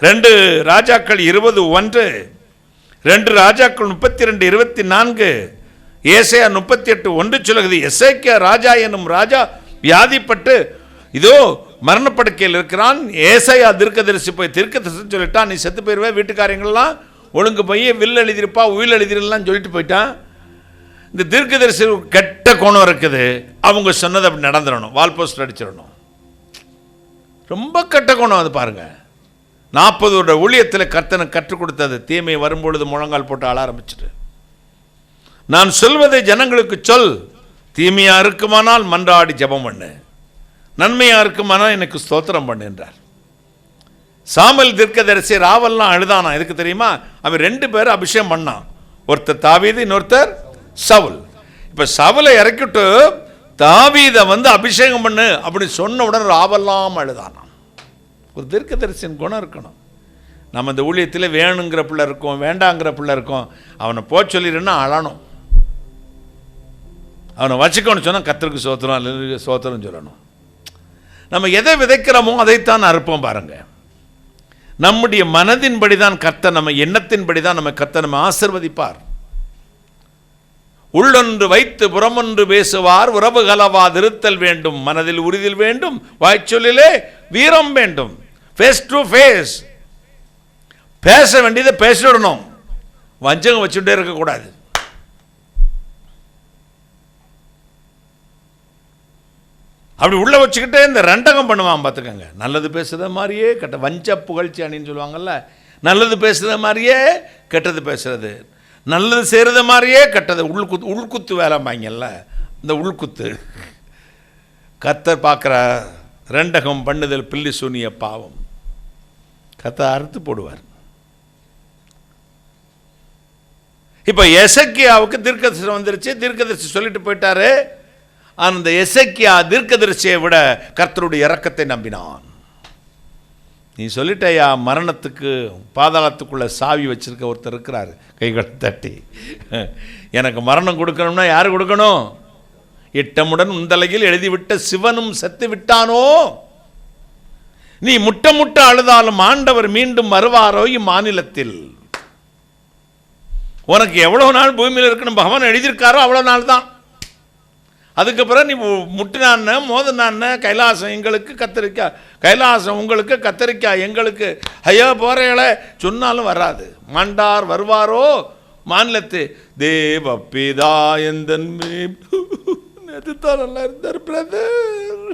2 ராஜாக்கள் 20:1, 2 ராஜாக்கள் 32:24, ஏசாயா 38:1 சொல்லுகிறது, எசேக்கியா ராஜா என்னும் ராஜா வியாதிப்பட்டு இதோ மரணப்படுக்கையில் இருக்கிறான். ஏசாயா தீர்க்கதரிசி போய் தீர்க்கதரிசி சொல்லிட்டான், நீ செத்து போயிருவே, வீட்டுக்காரங்கள்லாம் ஒழுங்கு போய் வில் எழுதிருப்பா, உயில் எழுதிருலாம் சொல்லிட்டு போயிட்டான். இந்த தீர்க்கதரிசி கெட்ட கோணம் இருக்குது, அவங்க சொன்னது அப்படி நடந்துடணும், வால் போஸ்ட் அடிச்சிடணும். ரொம்ப கெட்ட கோணம் அது. பாருங்க, 40 ஊழியத்தில் கர்த்தனுக்கு கற்றுக் கொடுத்தது. தீமை வரும்பொழுது முழங்கால் போட்டு ஆள ஆரம்பிச்சுட்டு, நான் சொல்வதை ஜனங்களுக்கு சொல், தீமையா இருக்குமானால் மன்றாடி ஜெபம் பண்ணு, நன்மையா இருக்குமானால் எனக்கு ஸ்தோத்திரம் பண்ணு என்றார். சாமுவேல் தீர்க்கதரிசி ராவெல்லாம் அழுதானா, எதுக்கு தெரியுமா? அவன் 2 பேர் அபிஷேகம் பண்ணான். ஒருத்தர் தாவீது, இன்னொருத்தர் சவுல். இப்ப சவுலை இறக்கிட்டு தாவீதை வந்து அபிஷேகம் பண்ணு அப்படி சொன்ன உடனே ராவெல்லாம் அழுதானா. ஒரு தீர்க்கதரிசியின் குணம் இருக்கணும். நம்ம இந்த ஊழியத்தில் வேணுங்கிற பிள்ளை இருக்கும், வேண்டாங்கிற பிள்ளை இருக்கும், அவனை போக சொல்லிடுன்னா அழணும். அவனை வச்சுக்கணும்னு சொன்னால் கர்த்தருக்கு சோத்திரம் சோத்திரம் சொல்லணும். நம்ம எதை விதைக்கிறோமோ அதைத்தான் அறுப்போம். பாருங்க, நம்முடைய மனதின்படி தான் கர்த்தர், நம்ம எண்ணத்தின்படி தான் நம்ம கர்த்தர் நம்ம ஆசீர்வதிப்பார். உள்ளொன்று வைத்து புறமொன்று பேசுவார், உறவு கலவாதிருத்தல் வேண்டும், மனதில் உறுதியில் வேண்டும், வாய்ச்சொல்லிலே வீரம் வேண்டும். ஃபேஸ் டு ஃபேஸ் பேச வேண்டியதை பேசிடணும், வஞ்சகம் வச்சுட்டே இருக்கக்கூடாது. அப்படி உள்ள வச்சுக்கிட்டே இந்த ரெண்டகம் பண்ணுவான். பார்த்துக்கங்க, நல்லது பேசுகிற மாதிரியே கெட்ட வஞ்ச புகழ்ச்சி அணின்னு சொல்லுவாங்கல்ல, நல்லது பேசுகிற மாதிரியே கெட்டது பேசுறது, நல்லது செய்கிறத மாதிரியே கெட்டது உள்குத்து வேலைம்பாங்கல்ல, இந்த உள்குத்து. கர்த்தர் பார்க்குற ரெண்டகம் பண்ணுதல் பில்லி சூனிய பாவம், கர்த்தர் அறுத்து போடுவார். இப்போ எசேக்கியாவுக்கு தீர்க்கதரிசி வந்துருச்சு, தீர்க்கதரிசி சொல்லிட்டு போயிட்டாரு. அந்த எசேக்கியா தீர்க்கதரிசியை விட கர்த்தருடைய இரக்கத்தை நம்பினான். நீ சொல்லிட்டயா, மரணத்துக்கு பாதாளத்துக்குள்ள சாவி வச்சிருக்க ஒருத்தர் இருக்கிறார், கைகளை தட்டி, எனக்கு மரணம் கொடுக்கணும்னா யாரு கொடுக்கணும்? இட்டமுடன் உந்தலையில் எழுதிவிட்ட சிவனும் செத்து விட்டானோ. நீ முட்ட முட்ட அழுதாலும் ஆண்டவர் மீண்டும் வருவாரோ இம்மாநிலத்தில். உனக்கு எவ்வளவு நாள் பூமியில் இருக்கணும் பகவான் எழுதியிருக்காரோ அவ்வளவு நாள் தான். அதுக்கப்புறம் நீ முட்டினான்ன மோதினான்ன கைலாசம் எங்களுக்கு கத்தரிக்காய், கைலாசம் உங்களுக்கு கத்தரிக்காய் எங்களுக்கு, ஐயா போறைகளை சொன்னாலும் வராது. மாண்டார் வருவாரோ மாநிலத்து தேவ பிதா எந்தன் அதுதான் நல்லா இருந்தார் பிரதர்.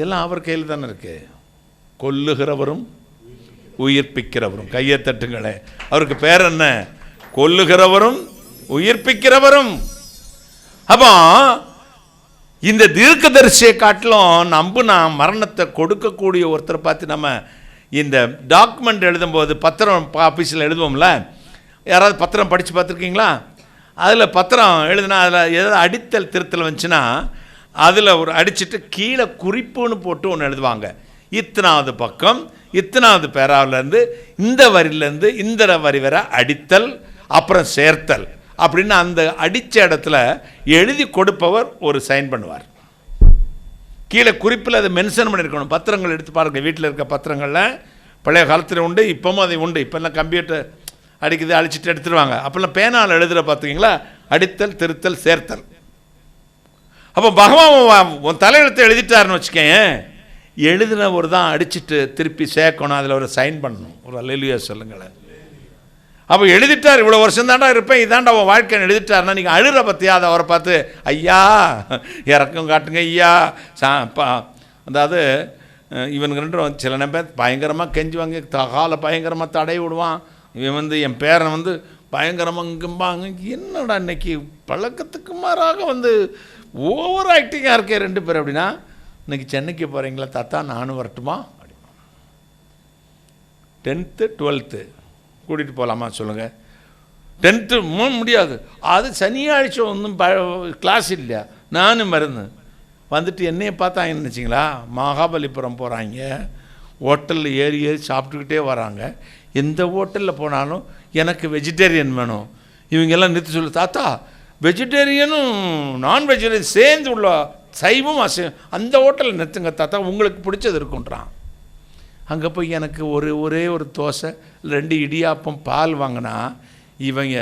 எல்லாம் அவர் கையில் தானே இருக்கு. கொல்லுகிறவரும் உயிர்ப்பிக்கிறவரும். கையை தட்டுங்களே. அவருக்கு பேர் என்ன? கொல்லுகிறவரும் உயிர்ப்பிக்கிறவரும். அப்போ இந்த தீர்க்கதரிசியை காட்டிலும் நம்புனா மரணத்தை கொடுக்கக்கூடிய ஒருத்தரை பார்த்து நம்ம இந்த டாக்குமெண்ட் எழுதும்போது பத்திரம் ஆஃபீஸில் எழுதுவோம்ல, யாராவது பத்திரம் படித்து பார்த்துருக்கீங்களா? அதில் பத்திரம் எழுதுனா அதில் ஏதாவது அடித்தல் திருத்தல் வந்துச்சுன்னா அதில் ஒரு அடிச்சுட்டு கீழே குறிப்புன்னு போட்டு ஒன்று எழுதுவாங்க. இத்தனாவது பக்கம் இத்தனாவது பேராவிலேருந்து இந்த வரியிலேருந்து இந்த வரி வரை அடித்தல் அப்புறம் சேர்த்தல் அப்படின்னு அந்த அடித்த இடத்துல எழுதி கொடுப்பவர் ஒரு சைன் பண்ணுவார். கீழே குறிப்பில் அதை மென்ஷன் பண்ணியிருக்கணும். பத்திரங்கள் எடுத்து பாருங்கள், வீட்டில் இருக்க பத்திரங்களில் பழைய காலத்தில் உண்டு, இப்போவும் அதை உண்டு. இப்போல்லாம் கம்ப்யூட்டர் அடிக்குது, அழிச்சிட்டு எடுத்துருவாங்க. அப்போல்லாம் பேனால் எழுதுகிற பார்த்தீங்களா, அடித்தல் திருத்தல் சேர்த்தல். அப்போ பகவான் உன் தலையெழுத்தை எழுதிட்டாருன்னு வச்சுக்கேன், எழுதினவர் தான் அடிச்சுட்டு திருப்பி சேர்க்கணும், அதில் ஒரு சைன் பண்ணணும். ஒரு அல்லேலூயா சொல்லுங்களேன். அப்போ எழுதிட்டார், இவ்வளோ வருஷம் தாண்டா இருப்பேன், இதாண்டா அவன் வாழ்க்கைன்னு எழுதிட்டாருன்னா நீங்கள் அழுகிற பற்றியா அதை அவரை பார்த்து ஐயா இறக்கம் காட்டுங்க ஐயா அதாவது இவனுக்கு ரெண்டும் சில நேரம் பயங்கரமாக கெஞ்சுவாங்க, காலை பயங்கரமாக தடை விடுவான். இவன் என் பேரன் பயங்கரமாக இங்கும்பாங்க. என்னடா இன்னைக்கு பழக்கத்துக்கு மாறாக ஓவர் ஆக்டிங்காக இருக்கே ரெண்டு பேர். அப்படின்னா இன்னைக்கு சென்னைக்கு போகிறீங்களா தாத்தா, நானும் வரட்டுமா? 10th 12th கூட்டிகிட்டு போகலாமா சொல்லுங்கள். 10th முடியாது, அது சனியாഴ്ച ஒன்றும் கிளாஸ் இல்லையா, நானும் மருந்து வந்துட்டு என்னையை பார்த்தாங்க நினச்சிங்களா, மகாபலிபுரம் போகிறாங்க, ஹோட்டலில் ஏறி சாப்பிட்டுக்கிட்டே வராங்க. எந்த ஹோட்டலில் போனாலும் எனக்கு வெஜிடேரியன் வேணும். இவங்கெல்லாம் நிறுத்தி சொல்லு, தாத்தா வெஜிடேரியனும் நான் வெஜிடேரியன் சேர்ந்து உள்ள சைவம் அசைவம் அந்த ஹோட்டலில் நிறுத்துங்க தாத்தா, உங்களுக்கு பிடிச்சது இருக்குன்றான். அங்கே போய் எனக்கு ஒரே ஒரு தோசை 2 இடியாப்பம் பால் வாங்கினா இவங்க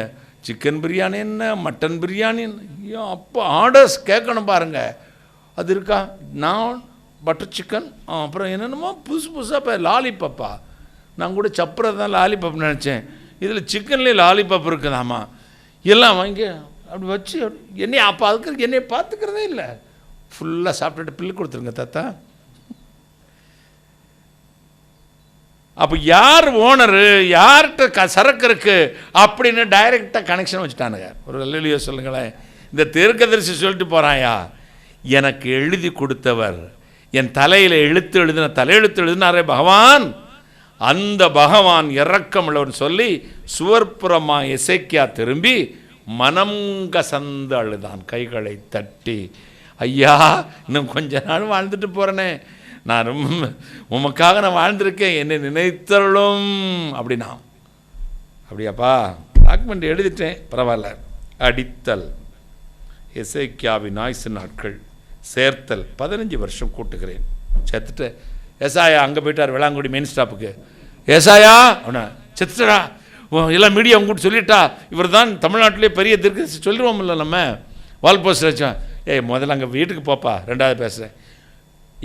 சிக்கன் பிரியாணி என்ன மட்டன் பிரியாணி என்ன, அப்போ ஆர்டர்ஸ் கேட்கணும் பாருங்கள். அது இருக்கா, நான் பட்டர் சிக்கன், அப்புறம் என்னென்னமோ புதுசாக இப்போ லாலிபப்பா, நான் கூட சப்புறது தான் லாலிபப் நினச்சேன், இதில் சிக்கன்லேயே லாலிபப் இருக்குதாம்மா, எல்லாம் வாங்கி அப்படி வச்சு என்னை அப்போ அதுக்கு என்னை பார்த்துக்கிறதே இல்லை. ஃபுல்லாக சாப்பிட்டுட்டு பில்லு கொடுத்துருங்க தாத்தா. அப்போ யார் ஓனரு, யார்கிட்ட சரக்கு இருக்கு அப்படின்னு டைரெக்டாக கனெக்ஷன் வச்சுட்டானுங்க. ஒரு அல்லேலூயா சொல்லுங்களேன். இந்த தீர்க்கதரிசி சொல்லிட்டு போகிறாயா, எனக்கு எழுதி கொடுத்தவர், என் தலையில் தலையெழுத்து எழுதினாரே பகவான், அந்த பகவான் இரக்கமுள்ளவன் சொல்லி சுவர்புறமாக எசேக்கியா திரும்பி மனம் கசந்து அழுதான், கைகளை தட்டி, ஐயா இன்னும் கொஞ்ச நாள் வாழ்ந்துட்டு போகிறேனே, நான் ரொம்ப உமக்காக நான் வாழ்ந்திருக்கேன், என்னை நினைத்தருளும் அப்படின்னா. அப்படியாப்பா டாக்குமெண்ட் எழுதிட்டேன், பரவாயில்ல. அடித்தல் எசேக்கியாவின் ஆயுசு நாட்கள், சேர்த்தல் 15 வருஷம் கூட்டுகிறேன். சேர்த்துட்டு ஏசாயா அங்கே போயிட்டார் வேளாங்குடி மெயின் ஸ்டாப்புக்கு. ஏசாயா அவனா செத்துட்டா, எல்லாம் மீடியா உங்ககிட்ட சொல்லிட்டா, இவர் தான் தமிழ்நாட்டிலே பெரிய தீர்க்கதரிசி சொல்லிடுவோம்ல நம்ம, வால் போஸ்ட் வச்சோம். முதல்ல அங்கே வீட்டுக்கு போப்பா, 2வது பேசுகிறேன்.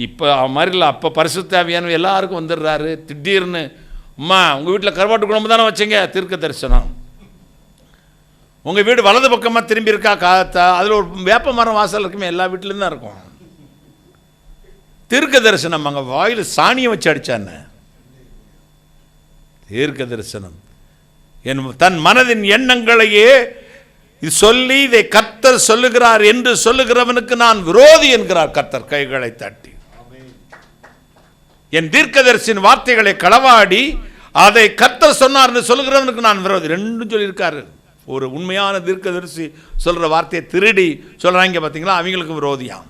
இப்போ மாதிரி இல்லை, அப்போ பரிசுத்தாவியான எல்லாருக்கும் வந்துடுறாரு. திடீர்னு அம்மா உங்கள் வீட்டில் கருவாட்டு குழம்பு தானே வச்சிங்க, தீர்க்க தரிசனம். உங்கள் வீடு வலது பக்கமாக திரும்பி இருக்கா, அதில் ஒரு வேப்ப மரம் வாசல் இருக்குமே, எல்லா வீட்டிலும் தான் இருக்கும். தீர்க்க தரிசனம் அங்கே வாயில் சாணியை வச்சு அடித்தான்னு. தீர்க்க தரிசனம் தன் மனதின் எண்ணங்களையே சொல்லி இதை கர்த்தர் சொல்லுகிறார் என்று சொல்லுகிறவனுக்கு நான் விரோதி என்கிறார் கர்த்தர் கைகளை தட்டி. என் தீர்க்கதரிசியின் வார்த்தைகளை களவாடி அதை கர்த்தர் சொன்னார் என்று சொல்லுகிறவனுக்கு நான் விரோதி. ரெண்டும் சொல்லியிருக்காரு. ஒரு உண்மையான தீர்க்கதரிசி சொல்கிற வார்த்தையை திருடி சொல்கிறாங்க பார்த்தீங்களா, அவங்களுக்கு விரோதியாம்.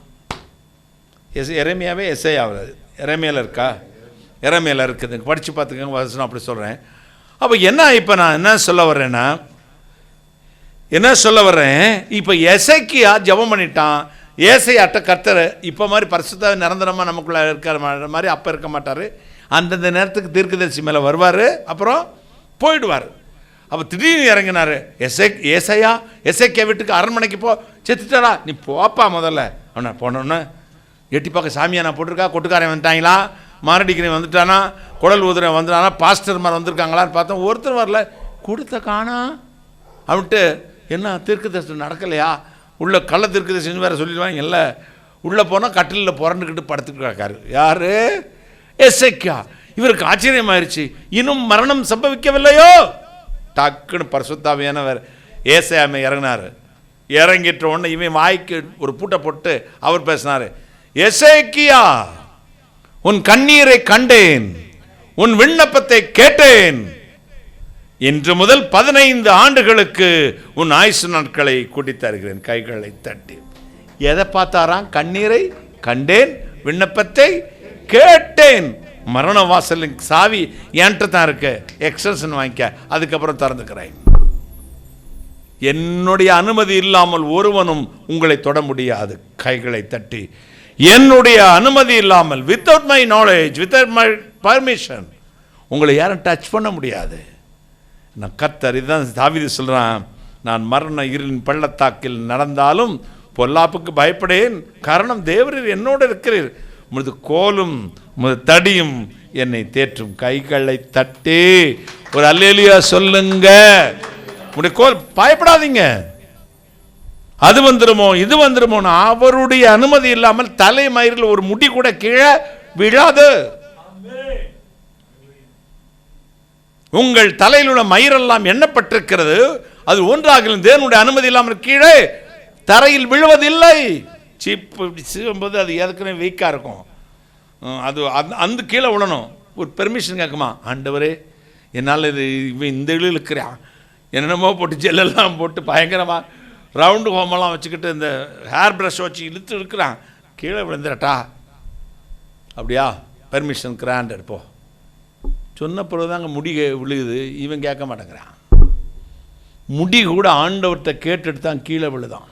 எரேமியாவே எசேயாவில் எரேமியாவில் இருக்கா, எரேமியாவில் இருக்குது, படித்து பார்த்துக்கங்க வசனம் அப்படி சொல்கிறேன். அப்போ என்ன, இப்போ நான் என்ன சொல்ல வர்றேன், இப்போ எசேக்கியா ஜெபம் பண்ணிட்டான். ஏசாயாட்ட கர்த்தர் இப்போ மாதிரி பரிசுத்த நிரந்தரமாக நமக்குள்ளே இருக்கிற மாதிரி அப்போ இருக்க மாட்டார். அந்தந்த நேரத்துக்கு தீர்க்கதரிசி மேலே வருவார், அப்புறம் போயிடுவார். அப்போ திடீர்னு இறங்கினார். எசேக்கியா வீட்டுக்கு அரண்மனைக்கு செத்துட்டாடா, நீ போப்பா முதல்ல. அவனை போனோன்னு எட்டி பார்க்க சாமியானா போட்டிருக்கா, கொட்டுக்காரன் வந்துட்டாங்களா, மாரடிக்கிறவன் வந்துட்டானா, குடல் ஊதுற வந்துடுறாங்க, பாஸ்டர் மாதிரி வந்திருக்காங்களான்னு பார்த்தோம், ஒருத்தர் வரல. கொடுத்த காணா அப்படின்ட்டு, என்ன தீர்க்கதரிசனம் நடக்கலையா, உள்ள கள்ள தீர்க்கதரிசனம் வேறு சொல்லிடுவாங்க. இல்லை, உள்ளே போனால் கட்டிலில் புரண்டுக்கிட்டு படுத்துட்டு கிடக்காரு. யார்? எசேக்கியா. இவருக்கு ஆச்சரியமாயிருச்சு, இன்னும் மரணம் சம்பவிக்கவில்லையோ. டக்குன்னு பரிசுத்தாவியானவர் ஏசாயாமை இறங்கினார். இறங்கிட்ட உடனே இவன் வாய்க்கு ஒரு பூட்டை போட்டு அவர் பேசினார். எசேக்கியா, உன் கண்ணீரை கண்டேன், உன் விண்ணப்பத்தை கேட்டேன். இன்று முதல் 15 ஆண்டுகளுக்கு உன் ஆயுசு நாட்களை கூட்டி தருகிறேன். கைகளை தட்டி. எதை பார்த்தாராம்? கண்ணீரை கண்டேன், விண்ணப்பத்தை கேட்டேன். மரண வாசலின் சாவி என்கிட்ட தான் இருக்கு, எக்ஸ்டென்ஷன் வாங்கிக்க, அதுக்கப்புறம் திறந்துக்கிறேன். என்னுடைய அனுமதி இல்லாமல் ஒருவனும் உங்களை தொட முடியாது. கைகளை தட்டி. என்னுடைய அனுமதி இல்லாமல், without my knowledge, without my permission, உங்களை யாரும் டச் பண்ண முடியாது. நான் கர்த்தர். இதுதான் தாவீது சொல்றான், நான் மரண இருளின் பள்ளத்தாக்கில் நடந்தாலும் பொல்லாப்புக்கு பயப்படேன், காரணம் தேவரீர் என்னோடு இருக்கிறீர், உமது கோலும் உமது தடியும் என்னை தேற்றும். கைகளை தட்டி ஒரு அல்லேலூயா சொல்லுங்க. உடைய கோல், பயப்படாதீங்க, அது வந்துருமோ இது வந்துருமோ. அவருடைய அனுமதி இல்லாமல் தலை மயிரில் ஒரு முடி கூட கீழே விழாது. உங்கள் தலையில் உள்ள மயிரெல்லாம் எண்ணப்பட்டிருக்கிறது, அது ஒன்றாக தேவனுடைய அனுமதி இல்லாமல் கீழே தரையில் விழுவதில்லை. சீப்பு சீவும்போது அது ஏற்கனவே வீக்காக இருக்கும், அது அந்த கீழே விழணும். ஒரு பெர்மிஷன் கேட்குமா, ஆண்டவரே என்னால் இது இந்த இழு இழுக்கிறான், என்னென்னமோ போட்டு ஜெல்லெல்லாம் போட்டு பயங்கரமாக ரவுண்டு ஹோமெல்லாம் வச்சுக்கிட்டு இந்த ஹேர் ப்ரஷ் வச்சு இழுத்து இருக்கிறான், கீழே விழுந்துடட்டா. அப்படியா, பெர்மிஷன் கிராண்டட் போ. சொன்ன பிறகு தாங்க முடி விழுகுது. இவன் கேட்க மாட்டேங்கிறான். முடி கூட ஆண்டவர்கிட்ட கேட்டுட்டு தான் கீழே விழுதான்.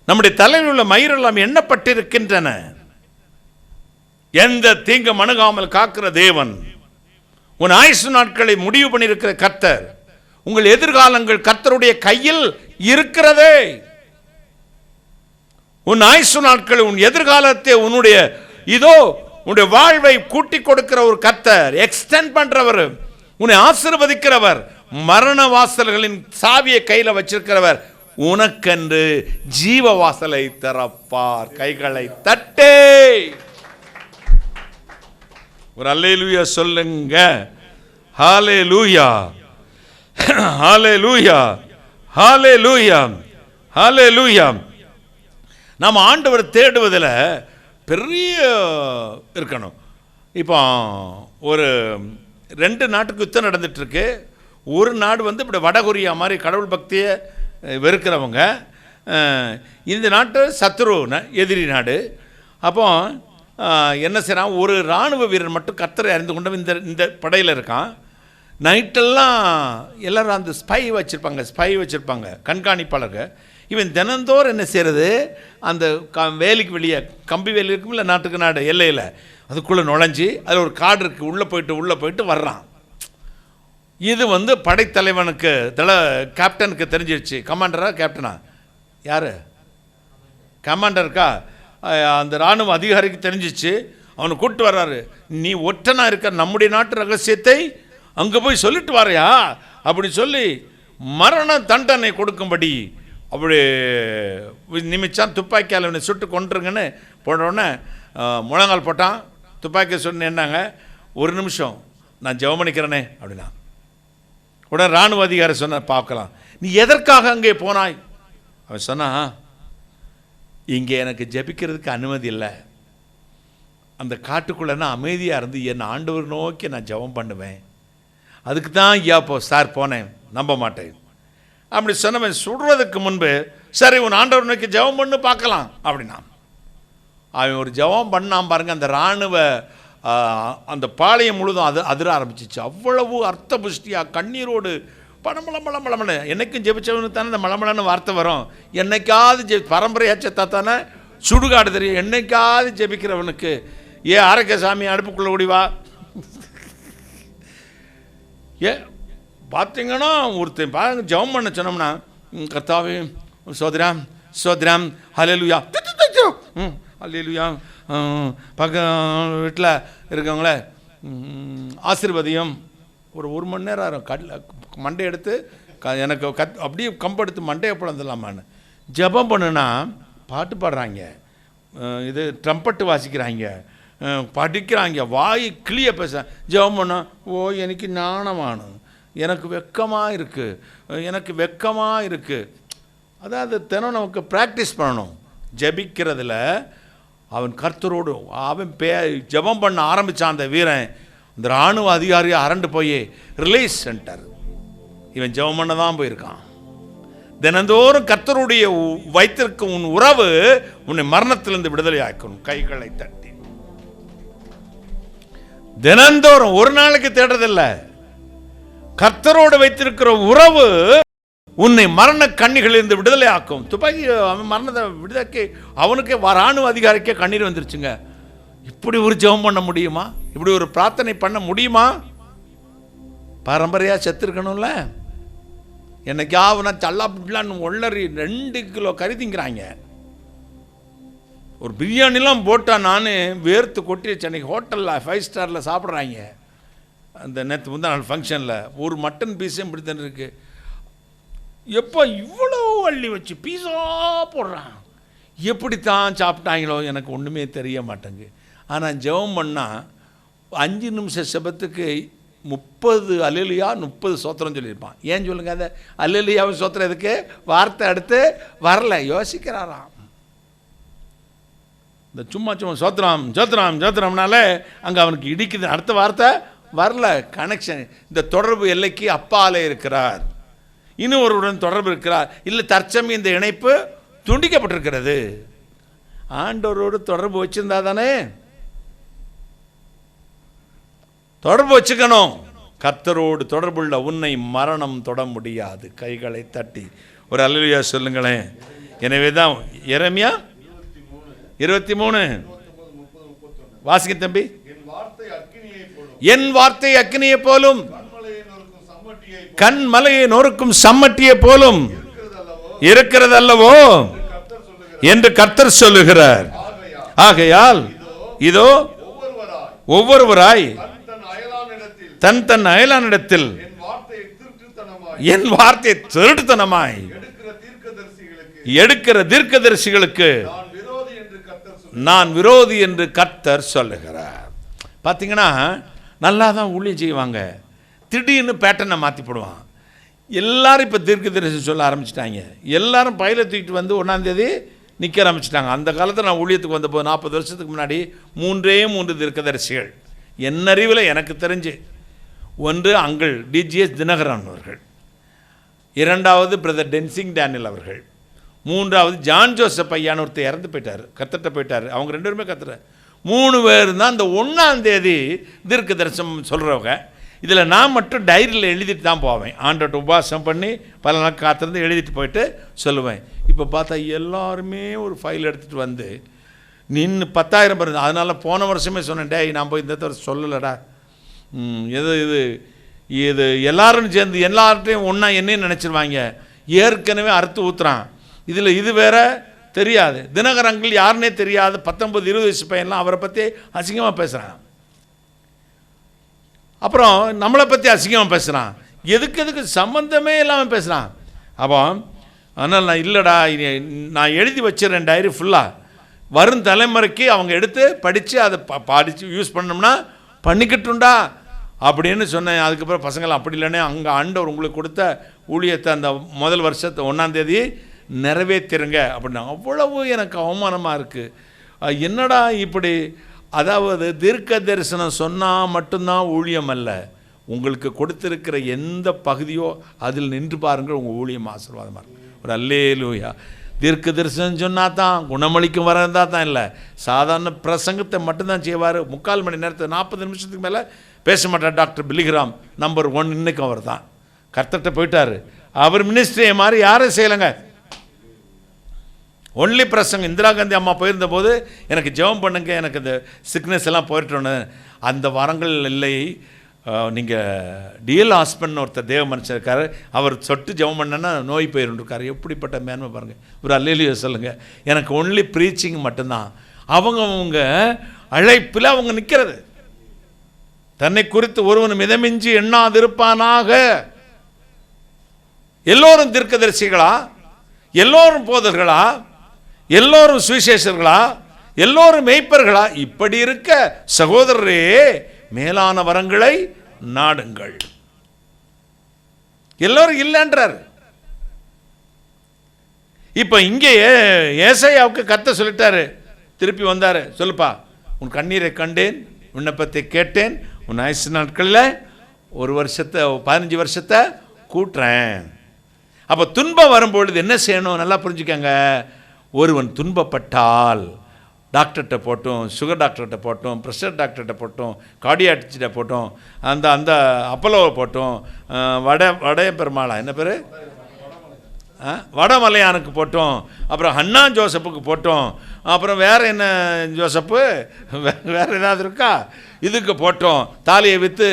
நம்முடைய தலையில் உள்ள மயிரெல்லாம் எண்ணப்பட்டிருக்கின்றன. எந்த தீங்கு அணுகாமல் காக்கிற தேவன், உன் ஆயுசு நாட்களை முடிவு பண்ணியிருக்கிற கர்த்தர், உங்கள் எதிர்காலங்கள் கர்த்தருடைய கையில் இருக்கிறதே. உன் ஆயுசு நாட்களை, உன் எதிர்காலத்தை, உன்னுடைய இதோ உன்னுடைய வாழ்வை கூட்டி கொடுக்கிற ஒரு கர்த்தர், எக்ஸ்டெண்ட் பண்றவர், உன்னை ஆசீர்வதிக்கிறவர், மரண வாசல்களின் சாவியை கையில் வச்சிருக்கிறவர், உனக்கென்று ஜீவ வாசலை திறப்பார். கைகளை தட்டே ஒரு அல்லேலூயா சொல்லுங்க. ஹல்லேலூயா, ஹல்லேலூயா, ஹல்லேலூயா, ஹல்லேலூயா. நாம் ஆண்டவர் தேடுவதில் பெரிய இருக்கணும். இப்போ ஒரு 2 நாட்டுக்கு யுத்தம் நடந்துட்டு இருக்கு. ஒரு நாடு வந்து இப்படி வடகொரியா மாதிரி கடவுள் பக்தியை வெறுக்கிறவங்க, இந்த நாட்டு சத்ரு எதிரி நாடு. அப்போ என்ன செய்யறான், ஒரு இராணுவ வீரர் மட்டும் கர்த்தரை அறிந்து கொண்டு இந்த படையில் இருக்கான். நைட்டெல்லாம் எல்லோரும் அந்த ஸ்பை வச்சுருப்பாங்க கண்காணிப்பாளர்கள். இவன் தினந்தோறும் என்ன செய்கிறது, அந்த வேலிக்கு வெளியே கம்பி வேலி இருக்கும் இல்லை, நாட்டுக்கு நாடு எல்லையில், அதுக்குள்ளே நுழைஞ்சி அதில் ஒரு காடு இருக்குது, உள்ளே போயிட்டு வர்றான். இது வந்து படைத்தலைவனுக்கு கேப்டனுக்கு தெரிஞ்சிருச்சு. கமாண்டரா கேப்டனா யார்? கமாண்டருக்கா? அந்த இராணுவ அதிகாரிக்கு தெரிஞ்சிச்சு. அவனை கூப்பிட்டு வர்றாரு. நீ ஒற்றனா இருக்க நம்முடைய நாட்டு ரகசியத்தை அங்கே போய் சொல்லிட்டு வரையா அப்படி சொல்லி மரண தண்டனை கொடுக்கும்படி அப்படி நிமிச்சான். துப்பாக்கியால் அவனை சுட்டு கொண்டுருங்கன்னு போடுறோன்னே முழங்கால் போட்டான். துப்பாக்கி சொன்ன என்னங்க, 1 நிமிஷம் நான் ஜெபம் பண்ணிக்கிறேனே அப்படின்னா. உடனே இராணுவ அதிகாரி சொன்ன, பார்க்கலாம், நீ எதற்காக அங்கே போனாய்? அவன் சொன்னா, இங்கே எனக்கு ஜெபிக்கிறதுக்கு அனுமதி இல்லை, அந்த காட்டுக்குள்ளே நான் அமைதியாக இருந்து என் ஆண்டவர் நோக்கி நான் ஜெபம் பண்ணுவேன், அதுக்கு தான் ஐயா சார் போனேன், நம்ப மாட்டேன் அப்படி சொன்னவன் சுடுறதுக்கு முன்பு, சரி உன் ஆண்டவர் நோக்கி ஜெபம் பண்ணு பார்க்கலாம் அப்படின்னா. அவன் ஒரு ஜெபம் பண்ணான் பாருங்க. அந்த இராணுவ அந்த பாளையம் முழுதும் அதிர ஆரம்பிச்சிச்சு. அவ்வளவு அர்த்த புஷ்டியாக கண்ணீரோடு பணமளமளமளமனு. என்னைக்கும் ஜெபிச்சவனுக்கு தானே இந்த மளமளன்னு வார்த்தை வரும். என்னைக்காவது பரம்பரையாச்சத்தா தானே சுடுகாடு தெரியும். என்னைக்காவது ஜெபிக்கிறவனுக்கு ஆரோக்கியசாமி அடுப்புக்குள்ளே ஓடிவா. பார்த்தீங்கன்னா ஒருத்தன் பாருங்க ஜெபம் பண்ண சொன்னோம்னா, கர்த்தாவே சோதராம் சோதராம் ஹல்லேலூயா அல்லேலூயா. பக்கம் வீட்டில் இருக்கவங்கள ஆசீர்வதியும். ஒரு மணி நேரம் ஆகும். மண்டை எடுத்து எனக்கு அப்படியே கம்பெடுத்து மண்டையை பிளந்துடலாமான்னு ஜெபம் பண்ணுனா பாட்டு பாடுறாங்க, இது ட்ரம்பட்டு வாசிக்கிறாங்க, படிக்கிறாங்க, வாய் கிளிய பேச. ஜெபம் பண்ண எனக்கு நாணமானு, எனக்கு வெக்கமாக இருக்குது. அதாவது தினம் நமக்கு ப்ராக்டிஸ் பண்ணணும் ஜெபிக்கிறதுல. அவன் கர்த்தரோடு அவன் ஜெபம் பண்ண ஆரம்பித்தான். அந்த வீரன் இந்த இராணுவ அதிகாரியை அரண்டு போய் ரிலீஸ் சென்டர் இவன் ஜெபம் பண்ண தான் போயிருக்கான். தினந்தோறும் கர்த்தருடைய வைத்திருக்கும் உன் உறவு உன்னை மரணத்திலிருந்து விடுதலை ஆக்கணும். கைகளை தட்டி தினந்தோறும், ஒரு நாளைக்கு தேடுறதில்ல, கர்த்தரோடு வைத்திருக்கிற உறவு உன்னை மரண கண்ணிகளிலிருந்து விடுதலை ஆக்கும். துப்பாக்கி அவன் மரணத்தை விடுதலைக்கு அவனுக்கே இராணுவ அதிகாரிக்கே கண்ணீர் வந்துருச்சுங்க. இப்படி ஒரு ஜெபம் பண்ண முடியுமா? இப்படி ஒரு பிரார்த்தனை பண்ண முடியுமா? பரம்பரையாக செத்துருக்கணும்ல. என்னைக்காவனா சல்லா புட்லான்னு ஒள்ளரி 2 கிலோ கறி திங்கிறாங்க. ஒரு பிரியாணிலாம் போட்டால் நான் வேர்த்து கொட்டி சென்னைக்கு ஹோட்டலில் 5 ஸ்டாரில் சாப்பிட்றாங்க. அந்த நேற்று முந்தா நாள் ஃபங்க்ஷனில் ஒரு மட்டன் பீஸே இப்படி தானே இருக்குது. எப்போ இவ்வளோ அள்ளி வச்சு பீஸா போடுறான், எப்படித்தான் சாப்பிட்டாங்களோ எனக்கு ஒன்றுமே தெரிய மாட்டேங்கு. ஆனால் ஜெபம் பண்ணால் 5 நிமிஷம் செபத்துக்கு 30 அல்லேலூயா 30 சோத்திரம் சொல்லியிருப்பான். ஏன் சொல்லுங்க, அதை அல்லேலூயாவும் சோத்திரம் எதுக்கு? வார்த்தை அடுத்து வரல, யோசிக்கிறாராம். இந்த சும்மா சோத்திரம் சோத்திரம் சோத்திரம்னாலே அங்கே அவனுக்கு இடிக்குது, அடுத்த வார்த்தை வரல. கனெக்ஷன், இந்த தொடர்பு எல்லைக்கு அப்பாலே இருக்கிறார், இன்னும் ஒருவருடன் தொடர்பு இருக்கிறார். இல்லை தற்சமயம் இந்த இணைப்பு துண்டிக்கப்பட்டிருக்கிறது. ஆண்டவரோடு தொடர்பு வச்சிருந்தா தானே, தொடர்பு வச்சுக்கணும். கர்த்தரோடு தொடர்புள்ள உன்னை மரணம் தொட முடியாது. கைகளை தட்டி ஒரு அல்லேலூயா சொல்லுங்களேன். எனவே தான் எரேமியா 23 வாசிக்க தம்பி. என் வார்த்தை அக்கினியை போலும் கண்மலையை நொறுக்கும் சம்மட்டியை போலும் இருக்கிறது அல்லவோ என்று கர்த்தர் சொல்லுகிறார். ஆகையால் இதோ ஒவ்வொருவராய் தன் அயலானிடத்தில் என் வார்த்தை திருட்டுத்தனமாய் எடுக்கிற தீர்க்கதரிசிகளுக்கு நான் விரோதி என்று கர்த்தர் சொல்லுகிறார். பார்த்தீங்கன்னா நல்லா தான் ஊழியம் செய்வாங்க, திடீர்னு பேட்டர்னை மாற்றி போடுவான். எல்லாரும் இப்போ தீர்க்கதரிசி சொல்ல ஆரம்பிச்சிட்டாங்க. எல்லாரும் பயில தூக்கிட்டு வந்து 1ஆம் தேதி நிற்க ஆரம்பிச்சிட்டாங்க. அந்த காலத்தில் நான் ஊழியத்துக்கு வந்தபோது 40 வருஷத்துக்கு முன்னாடி 3 தீர்க்கதரிசிகள் என் அறிவில் எனக்கு தெரிஞ்சு. ஒன்று அங்கிள் டிஜிஎஸ் தினகரன் அவர்கள், 2வது பிரதர் டென்சிங் டேனியல் அவர்கள், 3வது ஜான் ஜோசப் ஐயான்னு ஒருத்தர் இறந்து போயிட்டார், கர்த்தர்ட்ட போயிட்டார். அவங்க 2 பேருமே கர்த்தர். 3 பேர் தான் இந்த 1ஆம் தேதி தீர்க்க தரிசனம் சொல்கிறவங்க. இதில் நான் மட்டும் டைரியில் எழுதிட்டு தான் போவேன். ஆண்டோட்ட உபாசம் பண்ணி பல நாள் காத்திருந்து எழுதிட்டு போயிட்டு சொல்லுவேன். இப்போ பார்த்தா எல்லாருமே ஒரு ஃபைல் எடுத்துகிட்டு வந்து நின்று 10,000 பேர். அதனால் போன வருஷமே சொன்னேன், டேய் நான் போய் இந்த தவிர சொல்லலடா, இது எல்லாரும் சேர்ந்து எல்லார்ட்டையும் ஒன்றா என்னையும் நினச்சிருவாங்க. ஏற்கனவே அறுத்து ஊற்றுறான், இதில் இது வேற தெரியாது. தினகரங்கள் யாருன்னே தெரியாது, 19-20 வயசு பையன்லாம் அவரை பற்றி அசிங்கமாக பேசுகிறான். அப்புறம் நம்மளை பற்றி அசிங்கமாக பேசுகிறான், எதுக்கு சம்மந்தமே இல்லாமல் பேசுகிறான். அப்போ அதனால் நான் இல்லைடா, நான் எழுதி வச்சிடறேன் டைரி ஃபுல்லாக, வரும் தலைமுறைக்கு அவங்க எடுத்து படித்து அதை படித்து யூஸ் பண்ணோம்னா பண்ணிக்கிட்டுண்டா அப்படின்னு சொன்னேன். அதுக்கப்புறம் பசங்களாம் அப்படி இல்லைன்னே, அங்கே ஆண்டவர் உங்களுக்கு கொடுத்த ஊழியத்தை அந்த முதல் வருஷத்தை 1ஆம் தேதி நிறைவேற்றிருங்க அப்படின்னா. அவ்வளவு எனக்கு அவமானமாக இருக்குது. என்னடா இப்படி, அதாவது தீர்க்க தரிசனம் சொன்னால் மட்டும்தான் ஊழியம் அல்ல, உங்களுக்கு கொடுத்துருக்கிற எந்த பகுதியோ அதில் நின்று பாருங்கள், உங்கள் ஊழியம் ஆசீர்வாதமாக இருக்கும். ஒரு அல்லேலூயா. தீர்க்க தரிசனம் சொன்னால் தான் குணமளிக்கும் வரதா தான் இல்லை, சாதாரண பிரசங்கத்தை மட்டும்தான் செய்வார். 3/4 மணி நேரத்துக்கு 40 நிமிஷத்துக்கு மேலே பேச மாட்டார். டாக்டர் பில்லிகிராம் நம்பர் 1 இன்றைக்கும் அவர் தான். கர்த்தர்ட்ட போயிட்டார். அவர் மினிஸ்ட்ரியை மாதிரி யாரும் செய்யலைங்க, ஒன்லி பிரசங்கம். இந்திரா காந்தி அம்மா போயிருந்த போது எனக்கு ஜெபம் பண்ணுங்க, எனக்கு இந்த சிக்னஸ் எல்லாம் போயிட்டோன்னு. அந்த வரங்கள் இல்லை. நீங்கள் டிஎல் ஹாஸ்பன் ஒருத்தர் தேவ மனுஷன் இருக்கார், அவர் சொட்டு ஜெபம் பண்ணனா நோய் போயிருக்கார். எப்படிப்பட்ட மேன்மை பாருங்கள். ஒரு அல்லேலூயா சொல்லுங்கள். எனக்கு ஒன்லி ப்ரீச்சிங் மட்டும்தான். அவங்க அழைப்பில் அவங்க நிற்கிறது. தன்னை குறித்து ஒருவன் மிதமின்றி எண்ணாதிருப்பானாக. எல்லோரும் தீர்க்கதரிசிகளா? எல்லோரும் போதர்களா? எல்லோரும் சுவிசேஷர்களா? எல்லோரும் மேய்ப்பர்களா? இப்படி இருக்க சகோதரரே, மேலான வரங்களை நாடுங்கள். எல்லோரும் இல்லைன்றார். இப்ப இங்கே ஏசாயாவுக்கு கர்த்தர் சொல்லிட்டாரு, திருப்பி வந்தாரு, சொல்லுப்பா, உன் கண்ணீரை கண்டேன், விண்ணப்பத்தை கேட்டேன், உன் ஆயுசு நாட்களில் 1 வருஷத்தை 15 வருஷத்தை கூட்டுறேன். அப்போ துன்பம் வரும்பொழுது என்ன செய்யணும்? நல்லா புரிஞ்சுக்கங்க. ஒருவன் துன்பப்பட்டால் டாக்டர்கிட்ட போட்டோம், சுகர் டாக்டர்கிட்ட போட்டோம், ப்ரெஷர் டாக்டர்கிட்ட போட்டோம், கார்டியாலஜிஸ்ட்டை போட்டோம், அந்த அப்போலோவை போட்டோம், வடைய பெருமாளா என்ன பேர், வடமலையானுக்கு போட்டோம், அப்புறம் ஹன்னா ஜோசப்புக்கு போட்டோம், அப்புறம் வேறு என்ன ஜோசப்பு, வேறு ஏதாவது இருக்கா, இதுக்கு போட்டோம். தாலியை விற்று,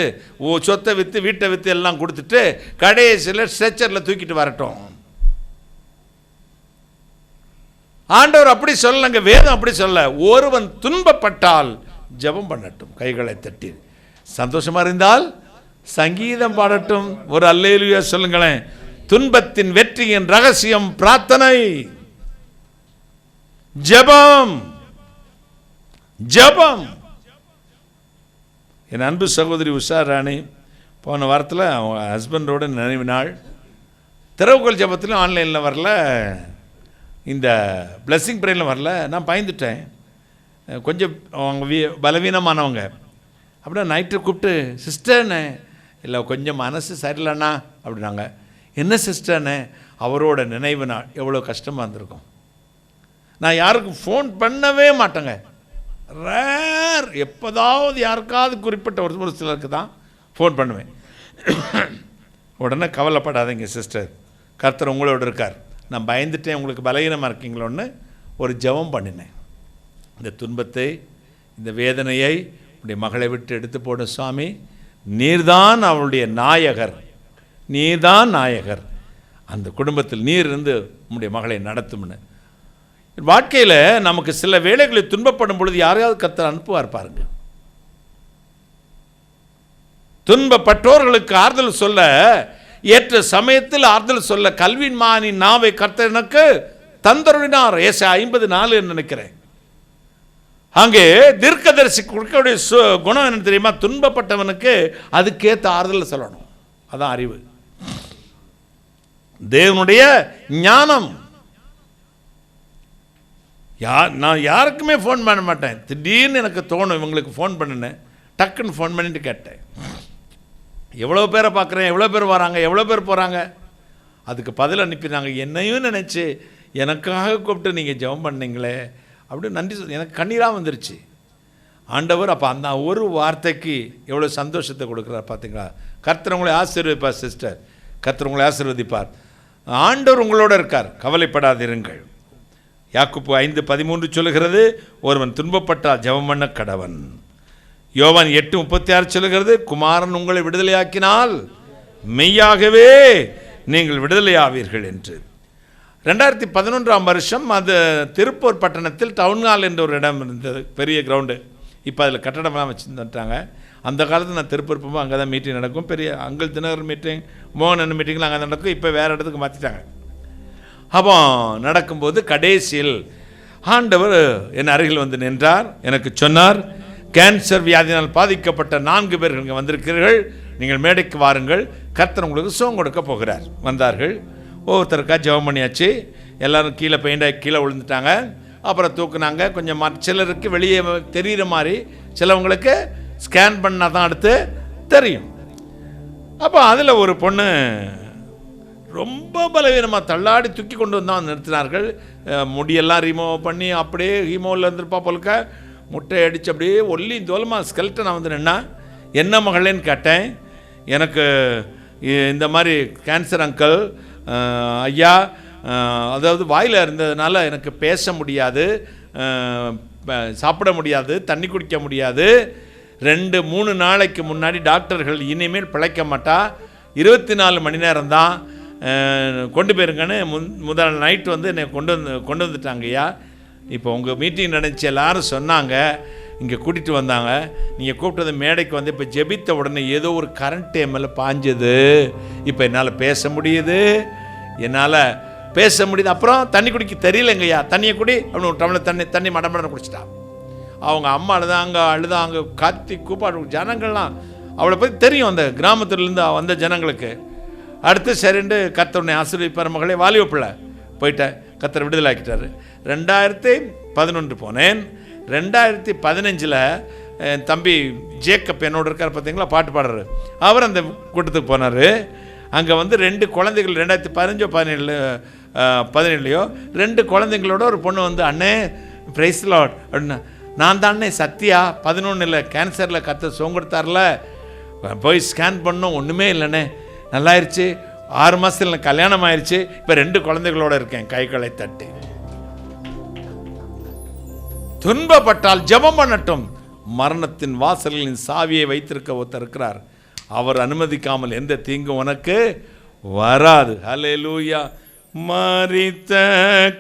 சொத்தை விற்று, வீட்டை விற்று எல்லாம் கொடுத்துட்டு கடைசியில் ஸ்ட்ரெச்சரில் தூக்கிட்டு வரட்டும். ஆண்டவர் அப்படி சொல்லலங்க, வேதம் அப்படி சொல்ல. ஒருவன் துன்பப்பட்டால் ஜெபம் பண்ணட்டும், கைகளை தட்டி. சந்தோஷமா இருந்தால் சங்கீதம் பாடட்டும், ஒரு அல்லேலூயா சொல்லுங்களேன். துன்பத்தின் வெற்றியின் ரகசியம் பிரார்த்தனை, ஜெபம். ஜெபம். என் அன்பு சகோதரி உஷா ராணி போன வாரத்தில் அவங்க ஹஸ்பண்டோட நினைவு நாள். திறவுகோல் ஜெபத்திலும் ஆன்லைனில் வரல, இந்த பிளஸ்ஸிங் ப்ரேயரில் வரல. நான் பயந்துட்டேன், கொஞ்சம் அவங்க பலவீனமானவங்க. அப்படின்னா நைட்டு கூப்பிட்டு, சிஸ்டர்னே, இல்லை கொஞ்சம் மனசு சரியில்லைண்ணா அப்படின்னாங்க. என்ன சிஸ்டர்னே? அவரோட நினைவு நாள். எவ்வளோ கஷ்டமாக இருந்திருக்கும். நான் யாருக்கும் ஃபோன் பண்ணவே மாட்டேங்க, ரேர், எப்போதாவது யாருக்காவது குறிப்பிட்ட ஒரு சிலருக்கு தான் ஃபோன் பண்ணுவேன். உடனே கவலைப்படாதீங்க சிஸ்டர், கர்த்தர் உங்களோட இருக்கார், நான் பயந்துட்டேன், உங்களுக்கு பலகீனமாக இருக்கீங்களோன்னு ஒரு ஜெபம் பண்ணினேன். இந்த துன்பத்தை, இந்த வேதனையை உடைய மகளை விட்டு எடுத்து போடும் சுவாமி, நீர்தான் அவளுடைய நாயகர், நீர்தான் நாயகர், அந்த குடும்பத்தில் நீர் இருந்து உம்முடைய மகளை நடத்தும்னு. வாழ்க்கையில் நமக்கு சில வேளைகளில் துன்பப்படும் பொழுது யாரையாவது கர்த்தர் அனுப்புவார் பாருங்க. துன்பப்பட்டோர்களுக்கு ஆறுதல் சொல்ல, ஏற்ற சமயத்தில் ஆறுதல் சொல்ல கல்வின் மானின் நாவை கர்த்தர் எனக்கு தந்தருளினார். ஏசாயா 50:4 நினைக்கிறேன். அங்கே தீர்க்கதரிசி கொடுக்கக்கூடிய குணம் என்ன தெரியுமா? துன்பப்பட்டவனுக்கு அதுக்கேற்ற ஆறுதல் சொல்லணும். அதான் அறிவு, தேவனுடைய ஞானம். நான் யாருக்குமே ஃபோன் பண்ண மாட்டேன். திடீர்னு எனக்கு தோணும், இவங்களுக்கு ஃபோன் பண்ணினேன், டக்குன்னு ஃபோன் பண்ணிட்டு கேட்டேன், எவ்வளோ பேரை பார்க்குறேன், எவ்வளோ பேர் வராங்க, எவ்வளோ பேர் போகிறாங்க. அதுக்கு பதில் அனுப்பினாங்க. என்னையும் நினச்சி எனக்காக கூப்பிட்டு நீங்கள் ஜெபம் பண்ணீங்களே அப்படின்னு நன்றி சொல்லி எனக்கு கண்ணீராக வந்துருச்சு. ஆண்டவர் அப்போ அந்த ஒரு வார்த்தைக்கு எவ்வளோ சந்தோஷத்தை கொடுக்குறார் பார்த்தீங்களா? கர்த்தர் உங்களை ஆசீர்வதிப்பார் சிஸ்டர், கர்த்தர் உங்களை ஆசீர்வதிப்பார். ஆண்டவர் உங்களோட இருக்கார், கவலைப்படாதிருங்கள். யாக்கோபு 5:13 சொல்லுகிறது, ஒருவன் துன்பப்பட்டால் ஜெபம் பண்ண கடவன். யோவான் 8:36 சொல்லுகிறது, குமாரன் உங்களை விடுதலையாக்கினால் மெய்யாகவே நீங்கள் விடுதலையாவீர்கள் என்று. 2011ஆம் வருஷம் அது திருப்பூர் பட்டணத்தில் டவுன் ஹால் என்ற ஒரு இடம் இருந்தது, பெரிய கிரவுண்டு. இப்போ அதில் கட்டடமெல்லாம் வச்சுருந்துட்டாங்க. அந்த காலத்தில் நான் திருப்பூர் போகும்போது அங்கே தான் மீட்டிங் நடக்கும், பெரிய அங்கிள் தினகர் மீட்டிங், மோகன் மீட்டிங்லாம் அங்கே நடக்கும். இப்போ வேறு இடத்துக்கு மாற்றிட்டாங்க. அப்போ நடக்கும்போது கடைசியில் ஆண்டவர் என் அருகில் வந்து நின்றார். எனக்கு சொன்னார், கேன்சர் வியாதியினால் பாதிக்கப்பட்ட 4 பேர்கள் இங்கே வந்திருக்கிறீர்கள், நீங்கள் மேடைக்கு வாருங்கள், கர்த்தர் உங்களுக்கு சுகம் கொடுக்க போகிறார். வந்தார்கள். ஒவ்வொருத்தருக்கா ஜெபம் பண்ணியாச்சு. எல்லோரும் கீழே பெயிண்டாக கீழே விழுந்துட்டாங்க. அப்புறம் தூக்குனாங்க. கொஞ்சம் சிலருக்கு வெளியே தெரிகிற மாதிரி, சிலவங்களுக்கு ஸ்கேன் பண்ணால் தான் அடுத்து தெரியும். அப்போ அதில் ஒரு பொண்ணு ரொம்ப பலவீனமாக தள்ளாடி தூக்கி கொண்டு வந்தால் நிறுத்தினார்கள். முடியெல்லாம் ரிமூவ் பண்ணி அப்படியே ஹீமோவில் இருந்திருப்பா போலுக்க, முட்டை அடித்து அப்படியே ஒல்லி தோலமாக ஸ்கெல்டன் நான் வந்து நின்னா. என்ன மகளேன்னு கேட்டேன். எனக்கு இந்த மாதிரி கேன்சர் அங்கிள் ஐயா, அதாவது வாயில் இருந்ததுனால எனக்கு பேச முடியாது, சாப்பிட முடியாது, தண்ணி குடிக்க முடியாது. 2-3 நாளைக்கு முன்னாடி டாக்டர்கள் இனிமேல் பிழைக்க மாட்டா, 24 மணி நேரம் தான், கொண்டு போயிருங்கன்னு முதல் நைட் வந்து என்னை கொண்டு வந்துட்டாங்க ஐயா. இப்போ உங்கள் மீட்டிங் நடந்துச்சு, எல்லாரும் சொன்னாங்க, இங்கே கூட்டிகிட்டு வந்தாங்க, நீங்கள் கூப்பிட்டது மேடைக்கு வந்து இப்போ ஜெபித்த உடனே ஏதோ ஒரு கரண்ட் மேலே பாஞ்சது, இப்போ என்னால் பேச முடியுது, என்னால் பேச முடியுது. அப்புறம் தண்ணி குடிக்க தெரியலங்கய்யா, தண்ணியை குடி அப்படின்னு ஒரு டம்ளர் தண்ணி மடமடன்னு குடிச்சிட்டா. அவங்க அம்மா அழுதாங்க, கத்தி கூப்பாடு. ஜனங்கள்லாம் அவளை பற்றி தெரியும், அந்த கிராமத்துலேருந்து வந்த ஜனங்களுக்கு. அடுத்து சரிண்டு கர்த்தர் ஆசீர்வதிப்பார் மகளே, வாலிப பிள்ளை போயிட்டேன், கர்த்தர் விடுதலை ஆக்கிட்டார். 2011 போனேன். 2015 என் தம்பி ஜேக்கப் என்னோட இருக்கார் பார்த்தீங்களா, பாட்டு பாடுறாரு, அவர் அந்த கூட்டத்துக்கு போனார். அங்கே வந்து 2 குழந்தைகள் 2015 17 2 குழந்தைங்களோட ஒரு பொண்ணு வந்து, அண்ணே பிரைஸ் லார்ட் அப்படின்னா, நான் தானே சத்யா 11 கேன்சரில் கர்த்தர் சுகம் கொடுத்தார்ல, போய் ஸ்கேன் பண்ணோம், ஒன்றுமே இல்லைண்ணே, நல்லாயிருச்சு, 6 மாதத்தில் கல்யாணம் ஆயிடுச்சு, இப்போ 2 குழந்தைகளோடு இருக்கேன். கைகளை தட்டி துன்பப்பட்டால் ஜெபம் பண்ணட்டும். மரணத்தின் வாசல்களின் சாவியை வைத்திருக்க ஒருத்தர் இருக்கிறார், அவர் அனுமதிக்காமல் எந்த தீங்கும் உனக்கு வராது. ஹல்லேலூயா. மரித்த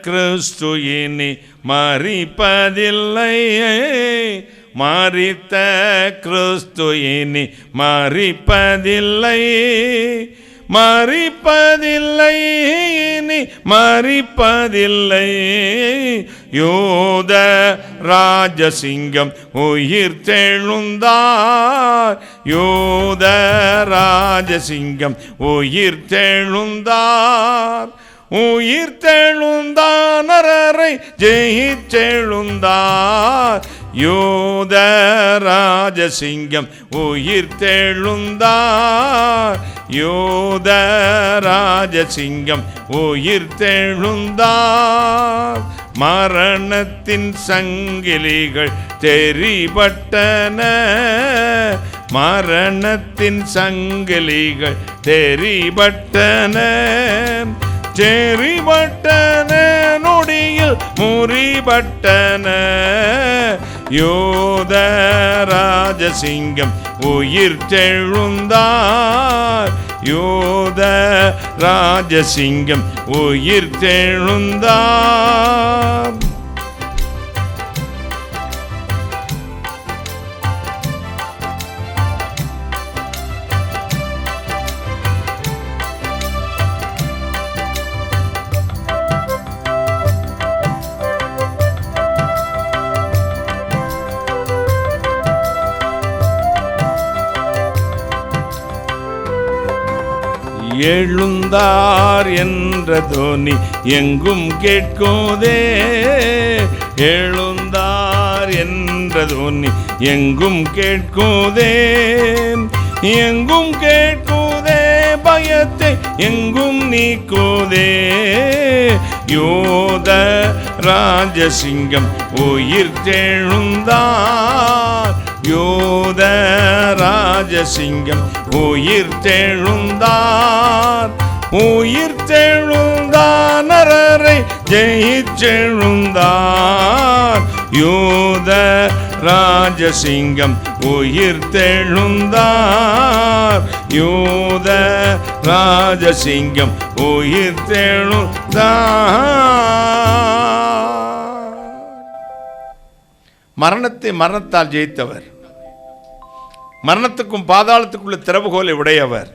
கிறிஸ்து இனி மரிப்பதில்லை, மரித்த கிறிஸ்து இனி மரிப்பதில்லை, மரிப்பதில்லை, இனி மரிப்பதில்லை. யூத ராஜசிங்கம் உயிர் தெழுந்தார், யூத ராஜசிங்கம் உயிர் தெழுந்தார், உயிர் தெழுந்தார், நரரை ஜெயிச்செழுந்தார். யூத ராஜசிங்கம் உயிர் தெழுந்தார், யூத ராஜசிங்கம் உயிர் தெழுந்தார். மரணத்தின் சங்கிலிகள் தெரிபட்டன, மரணத்தின் சங்கிலிகள் தெரிபட்டன, செறிபட்டன, நொடியில் முறிபட்டன. யூத ராஜசிங்கம் உயிர் தெழுந்தார், யூத ராஜசிங்கம் உயிர் தெழுந்தார். எழுந்தார் என்ற தோனி எங்கும் கேட்குதே, எழுந்தார் என்ற தோனி எங்கும் கேட்குதே, எங்கும் கேட்குதே, பயத்தை எங்கும் நீக்குதே. யூத ராஜசிங்கம் உயிர் தெழுந்தார், யூத ராஜசிங்கம் உயிர் தெழுந்தார், உயிர் தெழுந்தார், நரரை ஜெயிச்செழுந்தார். யூத ராஜசிங்கம் உயிர் தெழுந்தார், யூத ராஜசிங்கம் உயிர் தெழுந்தார். மரணத்தை மரணத்தால் ஜெயித்தவர், மரணத்துக்கும் பாதாளத்துக்குள்ள திறவுகோலை உடையவர்.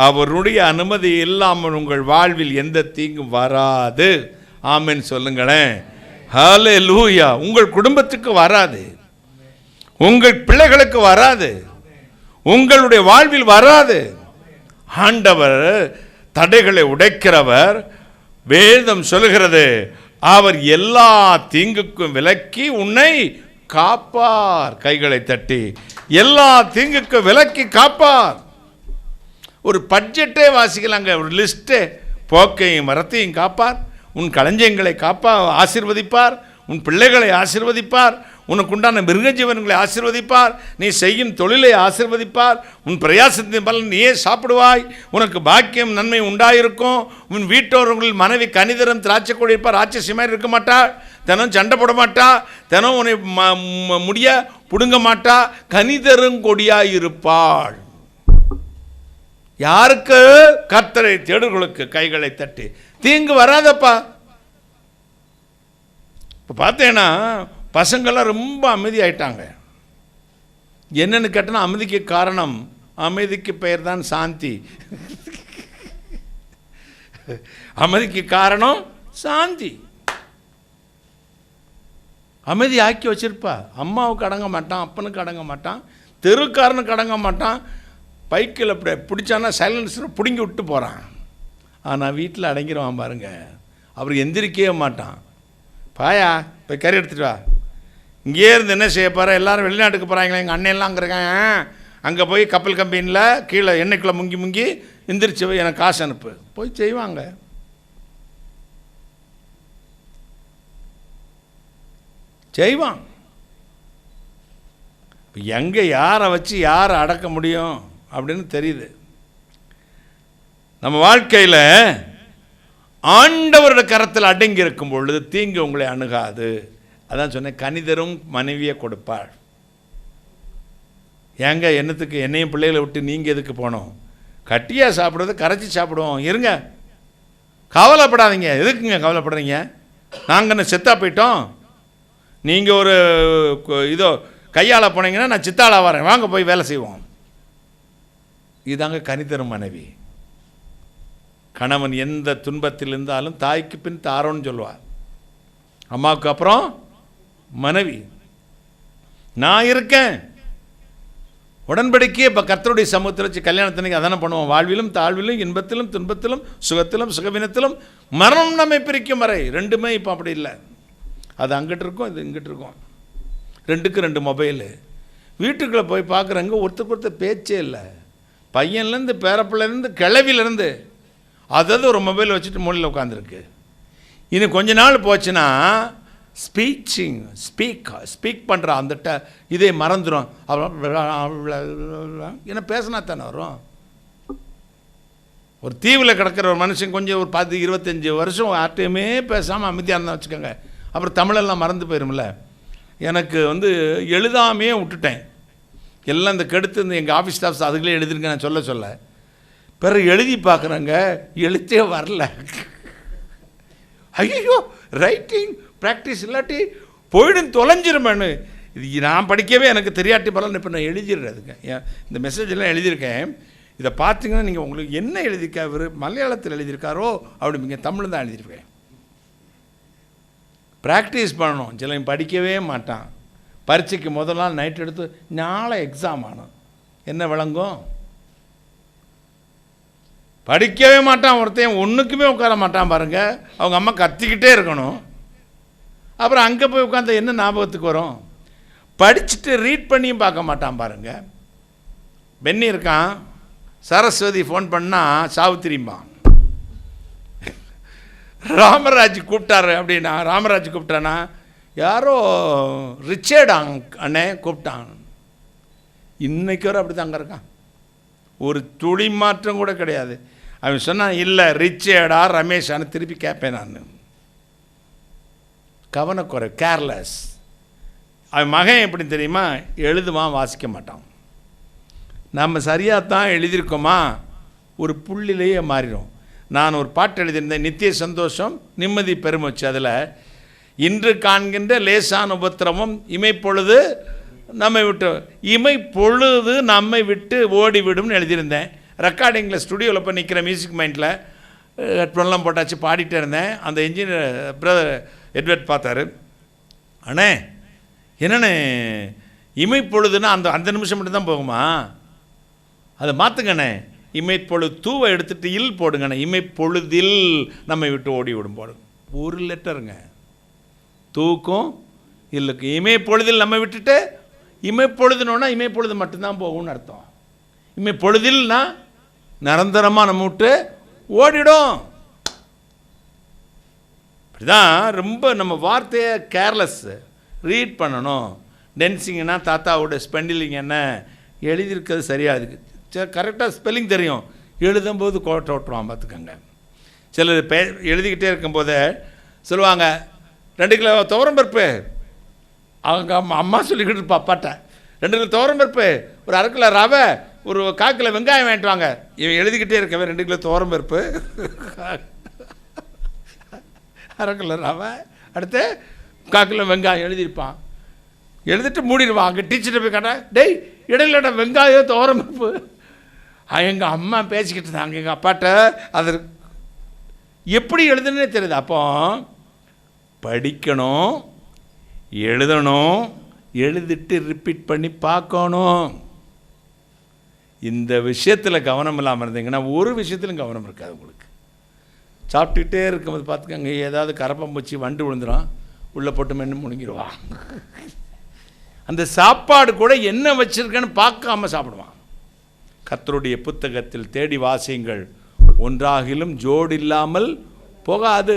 அவருடைய அனுமதி இல்லாமல் உங்கள் வாழ்வில் எந்த தீங்கும் வராது. ஆமென் சொல்லுங்களேன். ஹல்லேலூயா. உங்கள் குடும்பத்துக்கு வராது, உங்கள் பிள்ளைகளுக்கு வராது, உங்களுடைய வாழ்வில் வராது. ஆண்டவர் தடைகளை உடைக்கிறவர். வேதம் சொல்லுகிறது, அவர் எல்லா தீங்குக்கும் விலக்கி உன்னை காப்பார். கைகளை தட்டி எல்லா தீங்குக்கு விலக்கி காப்பார். ஒரு பட்ஜெட்டே வாசிக்கலாங்க, ஒரு லிஸ்ட்டே. போக்கையும் மரத்தையும் காப்பார், உன் களஞ்சியங்களை ஆசீர்வதிப்பார், உன் பிள்ளைகளை ஆசீர்வதிப்பார், உனக்கு உண்டான மிருகஜீவன்களை ஆசீர்வதிப்பார், நீ செய்யும் தொழிலை ஆசீர்வதிப்பார், உன் பிரயாசத்தின் பலன் நீயே சாப்பிடுவாய், உனக்கு பாக்கியம் நன்மை உண்டாயிருக்கும். உன் வீட்டோர்கள் மனைவி கனிதரம் திராட்சை கொடிப்பார், ராட்சசியமாக இருக்க மாட்டாள், தினம் சண்டை போட மாட்டா, தினம் உன்னை முடிய புடுங்க மாட்டா, கனிதருங்கொடியாய் இருப்பாள். யாருக்கு? கர்த்தரை தேடுகளுக்கு. கைகளை தட்டி தீங்கு வராதப்பா. இப்போ பார்த்தேன்னா பசங்கள்லாம் ரொம்ப அமைதியாயிட்டாங்க. என்னென்னு கேட்டனா, அமைதிக்கு காரணம், அமைதிக்கு பெயர் தான் சாந்தி. அமைதிக்கு காரணம் சாந்தி. அமைதி ஆக்கி வச்சிருப்பா. அம்மாவுக்கு அடங்க மாட்டான், அப்பனுக்கு அடங்க மாட்டான், தெருக்காரனுக்கு அடங்க மாட்டான். பைக்கில் அப்படி பிடிச்சானா சைலன்ஸர் பிடுங்கி விட்டு போகிறான். ஆனால் வீட்டில் அடங்கிடுவான் பாருங்க. அவர் எந்திரிக்கவே மாட்டான். பாயா போய் கறி எடுத்துகிட்டு வா. இங்கேயே இருந்து என்ன செய்ய போகிற, எல்லோரும் வெளிநாட்டுக்கு போகிறாங்களே, எங்கள் அண்ணன்லாம் அங்கே இருக்காங்க, அங்கே போய் கப்பல் கம்பெனியில் கீழே எண்ணெய்க்குள்ளே முங்கி முங்கி எந்திரிச்சு போய் எனக்கு காசு அனுப்பு. போய் செய்வாங்க. செய்வான். எங்கே யாரை வச்சு யாரை அடக்க முடியும் அப்படின்னு தெரியுது. நம்ம வாழ்க்கையில் ஆண்டவரோட கரத்தில் அடங்கி இருக்கும் பொழுது தீங்கு உங்களை அணுகாது. அதான் சொன்னேன், கனிதரும் மனைவியை கொடுப்பாள். ஏங்க என்னத்துக்கு என்னையும் பிள்ளைகளை விட்டு நீங்கள் எதுக்கு போனோம்? கட்டியாக சாப்பிடுறது கரைச்சி சாப்பிடுவோம். இருங்க, கவலைப்படாதீங்க. எதுக்குங்க கவலைப்படுறீங்க? நாங்கள் என்ன செத்தா போயிட்டோம்? நீங்கள் ஒரு இதோ கையால் போனீங்கன்னா நான் சித்தாளாக வரேன், வாங்க போய் வேலை செய்வோம். இதுதாங்க கனிதரும் மனைவி. கணவன் எந்த துன்பத்தில் இருந்தாலும் தாய்க்கு பின் தாரோன்னு சொல்லுவார். அம்மாவுக்கு அப்புறம் மனைவி. நான் இருக்கேன். உடன்படிக்கையே இப்போ கர்த்தருடைய சமூகத்தில் வச்சு கல்யாணத்தினைக்கு அதான பண்ணுவோம். வாழ்விலும் தாழ்விலும் இன்பத்திலும் துன்பத்திலும் சுகத்திலும் சுகவினத்திலும் மரணம் நம்மை பிரிக்கும் வரை. ரெண்டுமே இப்போ அப்படி இல்லை. அது அங்கிட்டு இருக்கும், இது இங்கிட்டு இருக்கும். ரெண்டுக்கு ரெண்டு மொபைலு. வீட்டுக்குள்ளே போய் பார்க்குறவங்க ஒருத்தருக்கு ஒருத்தர் பேச்சே இல்லை. பையன்லேருந்து பேரப்பிள்ளைலேருந்து கிளவிலேருந்து அதாவது ஒரு மொபைல் வச்சுட்டு மூலையில் உட்காந்துருக்கு. இன்னும் கொஞ்ச நாள் போச்சுன்னா ஸ்பீக் பண்ணுற அந்த இதே மறந்துடும். என்ன பேசினா தானே வரும். ஒரு தீவில் கிடக்கிற ஒரு மனுஷன் கொஞ்சம் ஒரு 10-25 வருஷம் யார்ட்டையுமே பேசாமல் அமைதியாக இருந்தால் வச்சுக்கோங்க, அப்புறம் தமிழெல்லாம் மறந்து போயிரும்ல. எனக்கு எழுதாமையே விட்டுட்டேன். எல்லாம் இந்த கெடுத்து இந்த எங்கள் ஆஃபீஸ் ஸ்டாஃப்ஸ் அதுக்குள்ளே எழுதிருங்க நான் சொல்ல பிறகு எழுதி பார்க்குறேங்க, எழுத்தே வரல. ஐயோ, ரைட்டிங் ப்ராக்டிஸ் இல்லாட்டி போயிடும் தொலைஞ்சிருமேனு. இது நான் படிக்கவே எனக்கு தெரியாட்டி பரவாயில்ல, இப்போ நான் எழுதிடுறதுங்க. இந்த மெசேஜெல்லாம் எழுதியிருக்கேன். இதை பார்த்தீங்கன்னா நீங்கள் உங்களுக்கு என்ன எழுதியிருக்கா, இவர் மலையாளத்தில் எழுதியிருக்காரோ அப்படிங்க, தமிழ் தான் எழுதியிருக்கேன். ப்ராக்டிஸ் பண்ணணும். சிலவன் படிக்கவே மாட்டான். பரீட்சைக்கு முதல் நாள் நைட் எடுத்து நாளை எக்ஸாம் ஆனும் என்ன விளங்கும்? படிக்கவே மாட்டான். ஒருத்தையும் ஒன்றுக்குமே உட்கார மாட்டான் பாருங்க. அவங்க அம்மா கத்திக்கிட்டே இருக்கணும். அப்புறம் அங்கே போய் உட்காந்து என்ன ஞாபகத்துக்கு வரும்? படிச்சுட்டு ரீட் பண்ணியும் பார்க்க மாட்டான் பாருங்க. பென்னி இருக்கான், சரஸ்வதி ஃபோன் பண்ணால் சாவித்திரிம்பான். ராமராஜ் கூப்பிட்டாரு அப்படின்னா, ராமராஜ் கூப்பிட்டானா யாரோ ரிச்சர்ட் அண்ணே கூப்பிட்டான். இன்னைக்கு வரை அப்படி தான் அங்கே இருக்கான். ஒரு துளி மாற்றம் கூட கிடையாது. அவன் சொன்னான், இல்லை ரிச்சர்டா ரமேஷான்னு திருப்பி கேட்பேன் நான். கவனக்குறை, கேர்லெஸ். அவன் மகன் எப்படி தெரியுமா, எழுதுவான், வாசிக்க மாட்டான். நம்ம சரியாக தான் எழுதியிருக்கோமா, ஒரு புள்ளிலேயே மாறிடும். நான் ஒரு பாட்டு எழுதியிருந்தேன், நித்திய சந்தோஷம் நிம்மதி பெருமச்சு. அதில் இன்று காண்கின்ற லேசான உபத்திரமும் இமைப்பொழுது நம்மை விட்டு, இமைப்பொழுது நம்மை விட்டு ஓடிவிடும்னு எழுதியிருந்தேன். ரெக்கார்டிங்கில் ஸ்டுடியோவில் போய் நிற்கிற மியூசிக் மைண்டில் ஹெட்ஃபோன்லாம் போட்டாச்சு, பாடிட்டே இருந்தேன். அந்த இன்ஜினியர் பிரதர் எட்வர்ட் பார்த்தாரு. அண்ணே என்னண்ணே இமைப்பொழுதுன்னா அந்த அந்த நிமிஷம் மட்டும் தான் போகுமா? அதை மாற்றுங்கண்ணே, இமைப்பொழுது தூவை எடுத்துகிட்டு இல் போடுங்கண்ணே, இமைப்பொழுதில் நம்மை விட்டு ஓடி விடும் போடுங்க. ஒரு லெட்டருங்க, தூக்கும் இல்லுக்கு. இமைப்பொழுதில் நம்ம விட்டுட்டு இமைப்பொழுதுனோன்னா இமைப்பொழுது மட்டும்தான் போகும்னு அர்த்தம். இமைப்பொழுதில்னா நிரந்தரமாக நம்ம விட்டு ஓடிடும். அப்படிதான் ரொம்ப நம்ம வார்த்தையை கேர்லெஸ் ரீட் பண்ணணும். டென்சிங்னா தாத்தாவோட ஸ்பெண்டிலிங் என்ன எழுதியிருக்கிறது சரியாக இருக்குது, கரெக்டாக ஸ்பெல்லிங் தெரியும், எழுதும்போது கோட்டை ஓட்டுருவான் பார்த்துக்கோங்க. சிலர் எழுதிக்கிட்டே இருக்கும்போதே சொல்லுவாங்க 2 கிலோ துவரம்பருப்பு. அவங்க அம்மா சொல்லிக்கிட்டு இருப்பா அப்பாட்ட, 2 கிலோ துவரம்பருப்பு, ஒரு 1/2 கிலோ ரவை, ஒரு 1/4 கிலோ வெங்காயம் வாங்கிட்டு வாங்க. இவன் எழுதிக்கிட்டே இருக்கவே 2 கிலோ துவரம்பருப்பு, 1/2 கிலோ ரவை, அடுத்து
காக்கில் வெங்காயம் எழுதியிருப்பான். எழுதிட்டு மூடிடுவான். அங்கே டீச்சர்கிட்ட போய் கேட்டா, டேய் இடையிலடா வெங்காயம் துவரம்பருப்பு. எங்கள் அம்மா பேசிக்கிட்டு இருந்தாங்க எங்கள் அப்பாட்ட. அது எப்படி எழுதுனே தெரியுது. அப்போ படிக்கணும், எழுதணும், எழுதிட்டு ரிப்பீட் பண்ணி பார்க்கணும். இந்த விஷயத்தில் கவனம் இல்லாமல் இருந்தீங்கன்னா ஒரு விஷயத்திலும் கவனம் இருக்காது உங்களுக்கு. சாப்பிட்டுக்கிட்டே இருக்கும்போது பார்த்துக்கங்க, ஏதாவது கரப்பம்பூச்சி வண்டு விழுந்துடும், உள்ளே போட்டு மென்று முழுங்கிடுவான். அந்த சாப்பாடு கூட என்ன வச்சிருக்கேன்னு பார்க்காம சாப்பிடுவான். கர்த்தருடைய புத்தகத்தில் தேடி வாசியுங்கள், ஒன்றாகிலும் ஜோடு இல்லாமல் போகாது.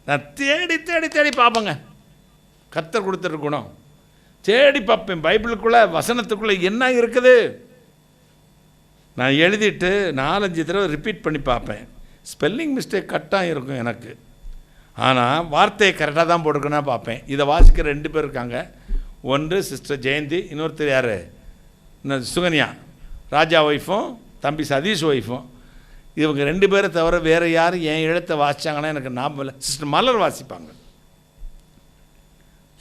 நான் தேடி தேடி தேடி பார்ப்பேங்க. கர்த்தர் கொடுத்துருக்கணும், தேடி பார்ப்பேன். பைபிளுக்குள்ளே வசனத்துக்குள்ளே என்ன இருக்குது நான் எழுதிட்டு 4-5 தடவை ரிப்பீட் பண்ணி பார்ப்பேன். ஸ்பெல்லிங் மிஸ்டேக் கரெக்டாக இருக்கும் எனக்கு, ஆனால் வார்த்தையை கரெக்டாக தான் போட்டிருக்கேன்னா பார்ப்பேன். இதை வாசிக்கிற 2 பேர் இருக்காங்க. ஒன்று சிஸ்டர் ஜெயந்தி, இன்னொருத்தர் யார், சுகன்யா, ராஜா ஒய்ஃபும் தம்பி சதீஷ் ஒய்ஃபும். இவங்க 2 பேரை தவிர வேறு யாரும் என் எழுத்தை வாசித்தாங்கன்னா எனக்கு ஞாபகம் இல்லை. சிஸ்டர் மலர் வாசிப்பாங்க.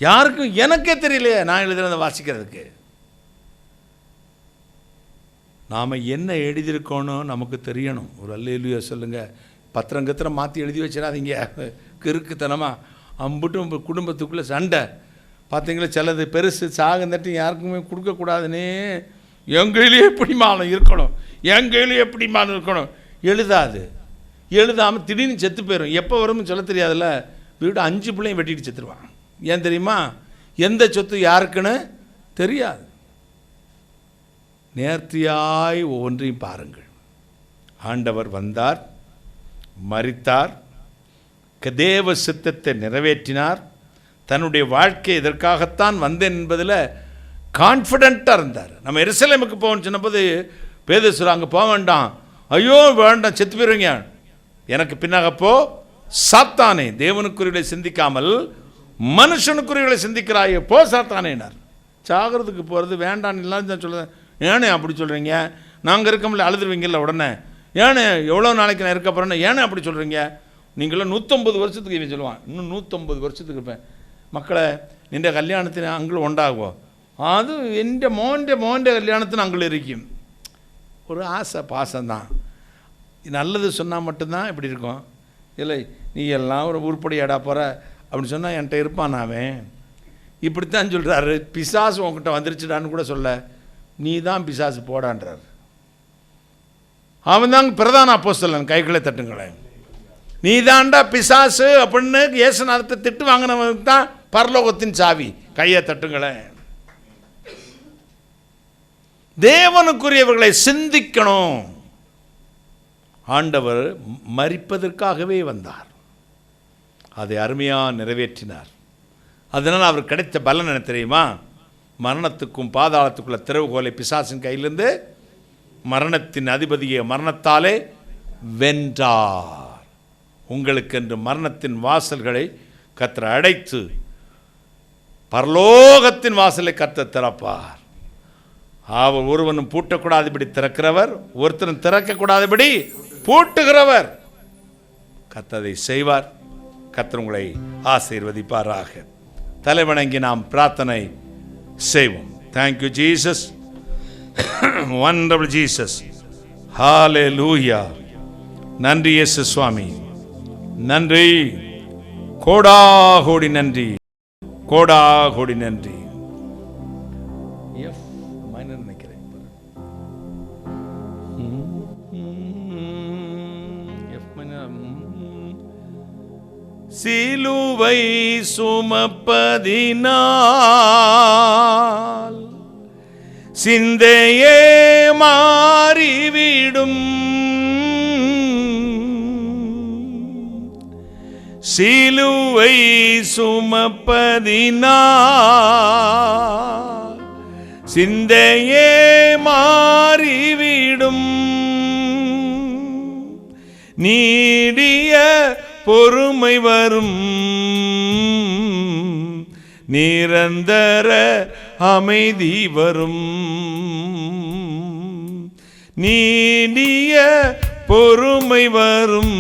யாருக்கும் எனக்கே தெரியலையே நான் எழுதுறதை வாசிக்கிறதுக்கு. நாம் என்ன எழுதியிருக்கோன்னு நமக்கு தெரியணும். ஒரு அல்லேலூயா சொல்லுங்கள். பத்திரம் மாற்றி எழுதி வச்சிடாதீங்க கிறுக்குத்தனமாக. அம்புட்டும் குடும்பத்துக்குள்ளே சண்டை. பார்த்தீங்களா, சிலது பெருசு சாகுந்தட்டு யாருக்குமே கொடுக்கக்கூடாதுன்னே என் கையிலே எப்படிமானம் இருக்கணும், என் கையிலே எப்படிமானம் இருக்கணும். எழுதாது, எழுதாமல் திடீர்னு செத்து போயிடும். எப்போ வரும்னு சொல்ல தெரியாதுல்ல. வீடு 5 பிள்ளையும் வெட்டிட்டு செத்துருவான். ஏன் தெரியுமா? எந்த சொத்து யாருக்குன்னு தெரியாது. நேர்த்தியாய் ஒவ்வொன்றையும் பாருங்கள். ஆண்டவர் வந்தார், மரித்தார், தேவ சித்தத்தை நிறைவேற்றினார். தன்னுடைய வாழ்க்கை இதற்காகத்தான் வந்தேன் என்பதில் கான்ஃபிடென்ட்டாக இருந்தார். நம்ம எருசலேமுக்கு போகணும்னு சொன்னபோது பேதுரு சொல்றாங்க, அங்கே போக வேண்டாம், ஐயோ வேண்டாம், செத்து போயிருவீங்க, எனக்கு பின்னாக போ சாத்தானே, தேவனுக்குரியவர்களை சிந்திக்காமல் மனுஷனுக்குரியவர்களை சிந்திக்கிறாயே, போ சாத்தானேனார். சாகிறதுக்கு போகிறது வேண்டான்னு இல்லாத தான் சொல்லுறேன். ஏனே அப்படி சொல்கிறீங்க? நாங்கள் இருக்கோம்ல, அழுதுருவீங்கல்ல உடனே. ஏனே எவ்வளோ நாளைக்கு நான் இருக்க போகிறேன்னு ஏனே அப்படி சொல்கிறீங்க? நீங்களும் 150 வருஷத்துக்கு இவன் சொல்லுவான், இன்னும் 150 வருஷத்துக்கு இருப்பேன். மக்களை நின்ற கல்யாணത്തിന് அங்கே உண்டாகுவோம், அது എൻ്റെ മോൻ്റെ கல்யாணത്തിന് அங்கே இருக்கும். ஒரு ஆசை பாசம்தான். நல்லது சொன்னால் மட்டும்தான் இப்படி இருக்கும். இல்லை நீ எல்லாம் ஒரு உருப்படியாடா போகிற அப்படின்னு சொன்னால் என்கிட்ட இருப்பான். அவன் இப்படித்தான் சொல்கிறாரு. பிசாசு உங்ககிட்ட வந்துருச்சுடான்னு கூட சொல்ல, நீ தான் பிசாசு போடான்றார். அவன் தான் பிரதான அப்போஸ்தலன். கைகளை தட்டுங்களேன். நீ தாண்டா பிசாசு அப்படின்னு இயேசுநாதத்தை திட்டு வாங்கினவனுக்கு தான் பரலோகத்தின் சாவி. கையை தட்டுங்களேன். தேவனுக்குரியவர்களை சிந்திக்கணும். ஆண்டவர் மரிப்பதற்காகவே வந்தார், அதை அருமையாக நிறைவேற்றினார். அதனால் அவர் கிடைத்த பலன் என்ன தெரியுமா? மரணத்துக்கும் பாதாளத்துக்குள்ள திறவுகோலை பிசாசின் கையிலிருந்து மரணத்தின் அதிபதியை மரணத்தாலே வென்றார். உங்களுக்கென்று மரணத்தின் வாசல்களை கர்த்தர் அடைத்து பரலோகத்தின் வாசலை கர்த்தர் திறப்பார். அவர் ஒருவனும் பூட்டக்கூடாதபடி திறக்கிறவர், ஒருத்தரும் திறக்கக்கூடாதபடி பூட்டுகிறவர். கர்த்தர் அதை செய்வார். கர்த்தர் உங்களை ஆசீர்வதிப்பாராக. தலைவணங்கி நாம் பிரார்த்தனை செய்வோம். தேங்க்யூ ஜீசஸ், வண்டர்ஃபுல் ஜீசஸ், ஹalleluya. நன்றி இயேசு சுவாமி, நன்றி, கோடாகோடி நன்றி, கோடாகோடி நன்றி. எஃப் மைனர் நினைக்கிறேன். F minor. சிலுவை சுமப்பதினால் சிந்தையே மாறிவிடும். சிலுவை சுமப்பதினால் சிந்தையே மாறிவிடும். நீடிய பொறுமை வரும், நிரந்தர அமைதி வரும். நீடிய பொறுமை வரும்,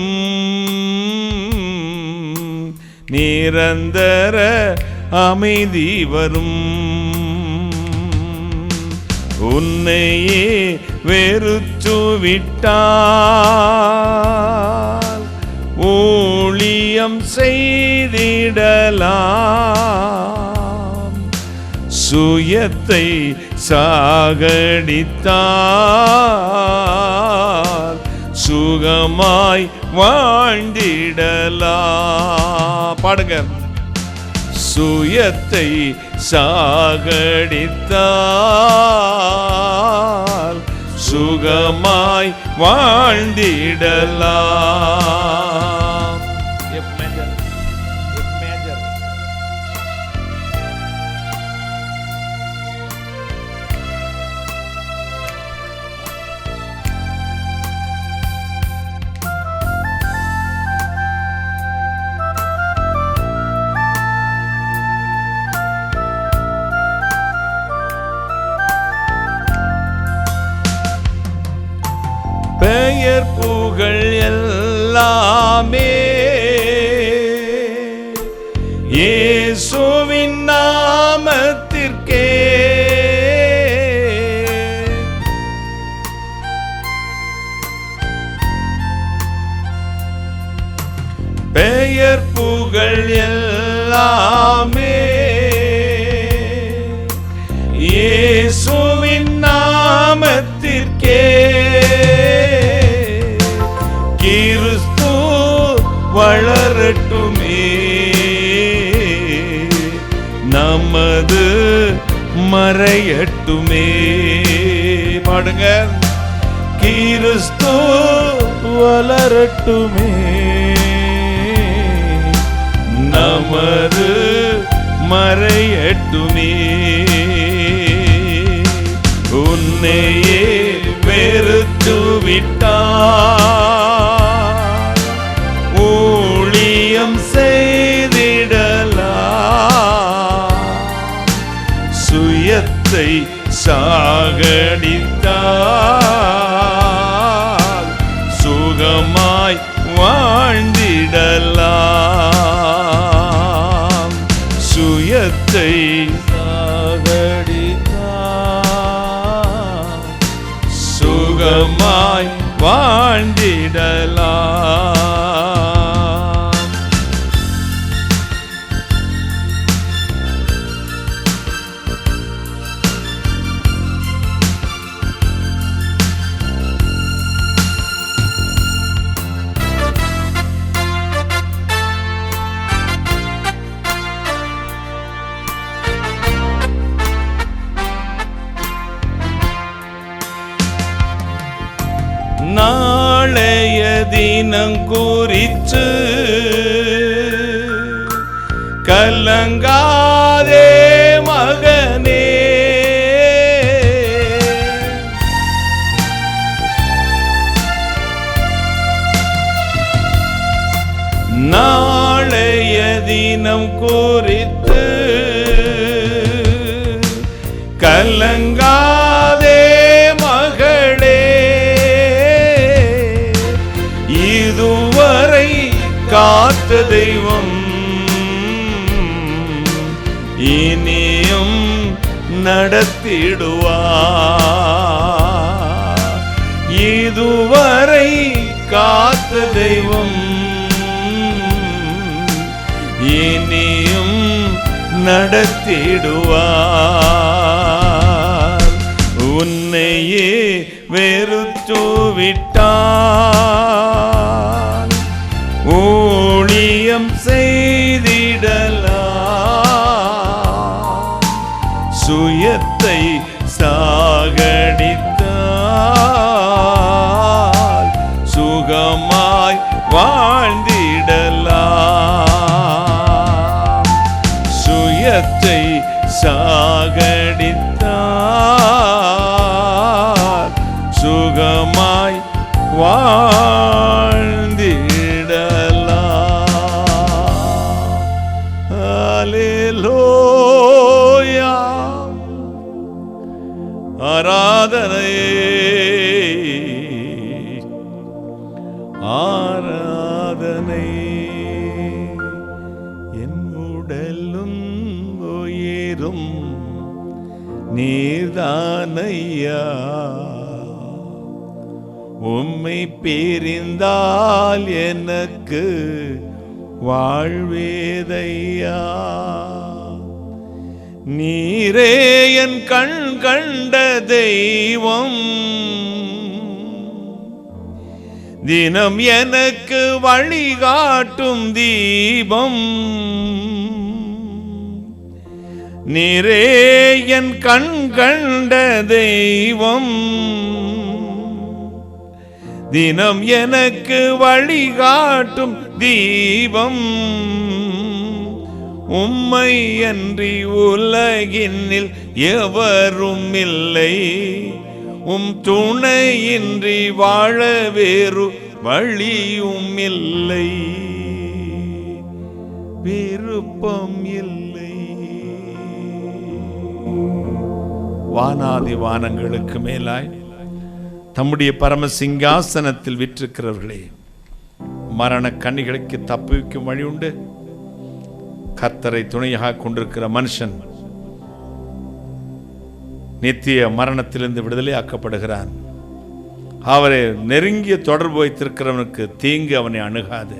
நிரந்தர அமைதி வரும். உன்னையே வெறுத்து விட்டால் ஊழியம் செய்திடலாம். சுயத்தை சாகடித்தால் சுகமாய் வாழ்ந்திடலாம். பாடுங்க. சுயத்தை சாகடித்தால் சுகமாய் வாழ்ந்திடலாம். பெயர் புகழ் எல்லாமே இயேசுவின் நாமத்திற்கே. பெயர் புகழ் எல்லாமே இயேசுவின் நாமத்திற்கே. கிறிஸ்து வளரட்டுமே, நமது மறையட்டுமே. பாடுங்க. கிறிஸ்து வளரட்டுமே, நமது மறையட்டுமே. உன்னையே வெறுத்து விட்டால் ஊழியம் செய்திடலாம். சுயத்தை சாகடித்தால் சுகமாய் வாழ்ந்திடலாம். சுயத்தை சாகடித்தால் சுகமாய் வாழ்ந்திடலாம். நாளைய தினம் குறித்து கலங்காதே மகனே. நாளைய தினம் குறித்து கலங்காதே மகளே. இதுவரை காத்த தெய்வம் இனியும் நடத்திடுவார். இதுவரை காத்த தெய்வம் இனியும் நடத்திடுவார். உன்னையே வெறுத்து விட்டால் ஊழியம் செய்திடலாம். சுயத்தை சாகடித்தால் சுகமாய் வாழ்ந்திடலாம். சுயத்தை சாகடித்தால் சுகமாய் வாழ்ந்திடலாம். அல்லேலூயா. ஆராதனை ஆராதனை நீர்தானையா. உம்மை பிரிந்தால் எனக்கு வாழ்வேதையா. நீரே என் கண் கண்ட தெய்வம், தினம் எனக்கு வழிகாட்டும் தீபம். நீரே என் கண் கண்ட தெய்வம், தினம் எனக்கு வழிகாட்டும் தீபம். உம்மை அன்றி உலகினில் எவரும் இல்லை, உம் துணையின்றி வாழ வேறு வழியும் இல்லை, விருப்பம் இல்லை. வானாதி வானங்களுக்கு மேலாய் தம்முடைய பரம சிங்காசனத்தில் விற்றிருக்கிறவர்களே, மரண கண்ணிகளுக்கு தப்புவிக்கும் வழி உண்டு. கர்த்தரை துணையாக கொண்டிருக்கிற மனுஷன் நித்திய மரணத்திலிருந்து விடுதலை ஆக்கப்படுகிறான். அவரை நெருங்கிய தொடர்பு வைத்திருக்கிறவனுக்கு தீங்கு அவனை அணுகாது.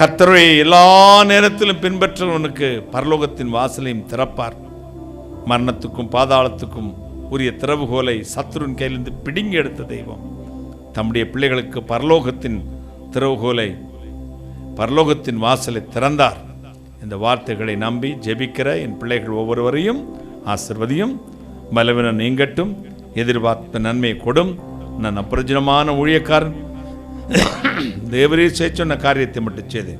கர்த்தரை எல்லா நேரத்திலும் பின்பற்றவனுக்கு பரலோகத்தின் வாசலையும் திறப்பார். மரணத்துக்கும் பாதாளத்துக்கும் உரிய திறவுகோலை சத்துருவின் கையிலிருந்து பிடுங்கி எடுத்த தெய்வம் தம்முடைய பிள்ளைகளுக்கு பரலோகத்தின் திறவுகோலை, பரலோகத்தின் வாசலை திறந்தார். இந்த வார்த்தைகளை நம்பி ஜெபிக்கிற என் பிள்ளைகள் ஒவ்வொருவரையும் ஆசீர்வதியும். பலவீனம் நீங்கட்டும், எதிர்பார்த்த நன்மை கொடும். நான் அப்பிரயோஜனமான ஊழியக்காரன், தேவரே சொன்ன காரியத்தை மட்டும் செய்து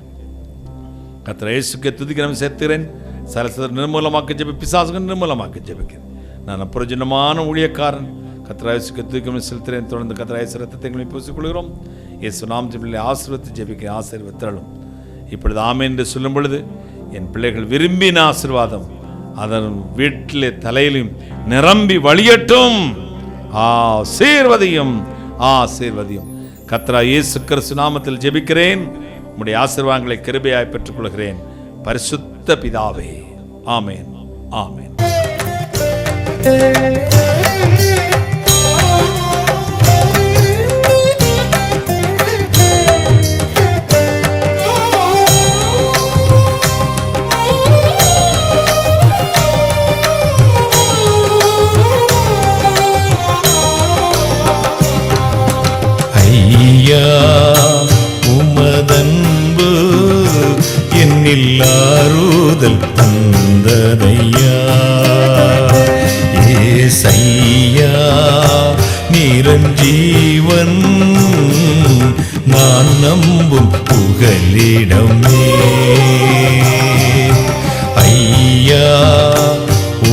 கர்த்தர் இயேசுவுக்கு துதிக்கிறேன் சேர்த்துகிறேன். சலசர் நிர்மூலமாக்க ஜெபி, பிசாசுகள் நிர்மூலமாக்க ஜெபிக்கிறேன். நான் அப்பிரயோஜனமான ஊழியக்காரன், கர்த்தர் இயேசுவுக்கு துதிக்கிறேன் செலுத்துகிறேன். தொடர்ந்து கர்த்தர் இயேசு ரத்தத்தை பூசிக்கொள்கிறோம். இயேசு நாமத்தில் ஆசீர்வதித்து ஜெபிக்கிறேன். ஆசீர்வதித்தாலும் இப்பொழுது ஆமென் என்று சொல்லும் பொழுது என் பிள்ளைகள் விரும்பின ஆசீர்வாதம் அதன் வீட்டிலே தலையிலும் நிரம்பி வழியட்டும். ஆசீர்வதியும், ஆசீர்வதியும். கர்த்தராகிய இயேசு கிறிஸ்து நாமத்தில் ஜெபிக்கிறேன். உம்முடைய ஆசீர்வாதங்களை கிருபையாய் பெற்றுக் கொள்கிறேன். பரிசுத்த பிதாவே, ஆமென், ஆமென்.
உமதன்பு என்னில் ஆறுதல் தந்ததையா. ஏசையா நிரஞ்சீவன் நான் நம்பும் புகலிடமே. ஐயா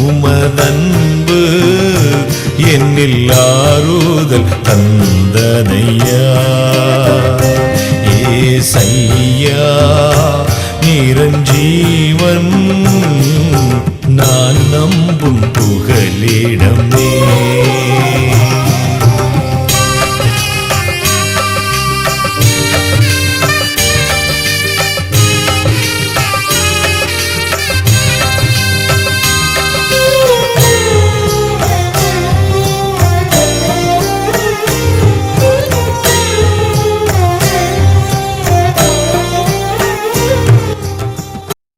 உமதன்பு என்னில் ஆறுதல் தந்ததையா. ஏசையா நிரஞ்சீவன் நான் நம்பும் புகலிடமே.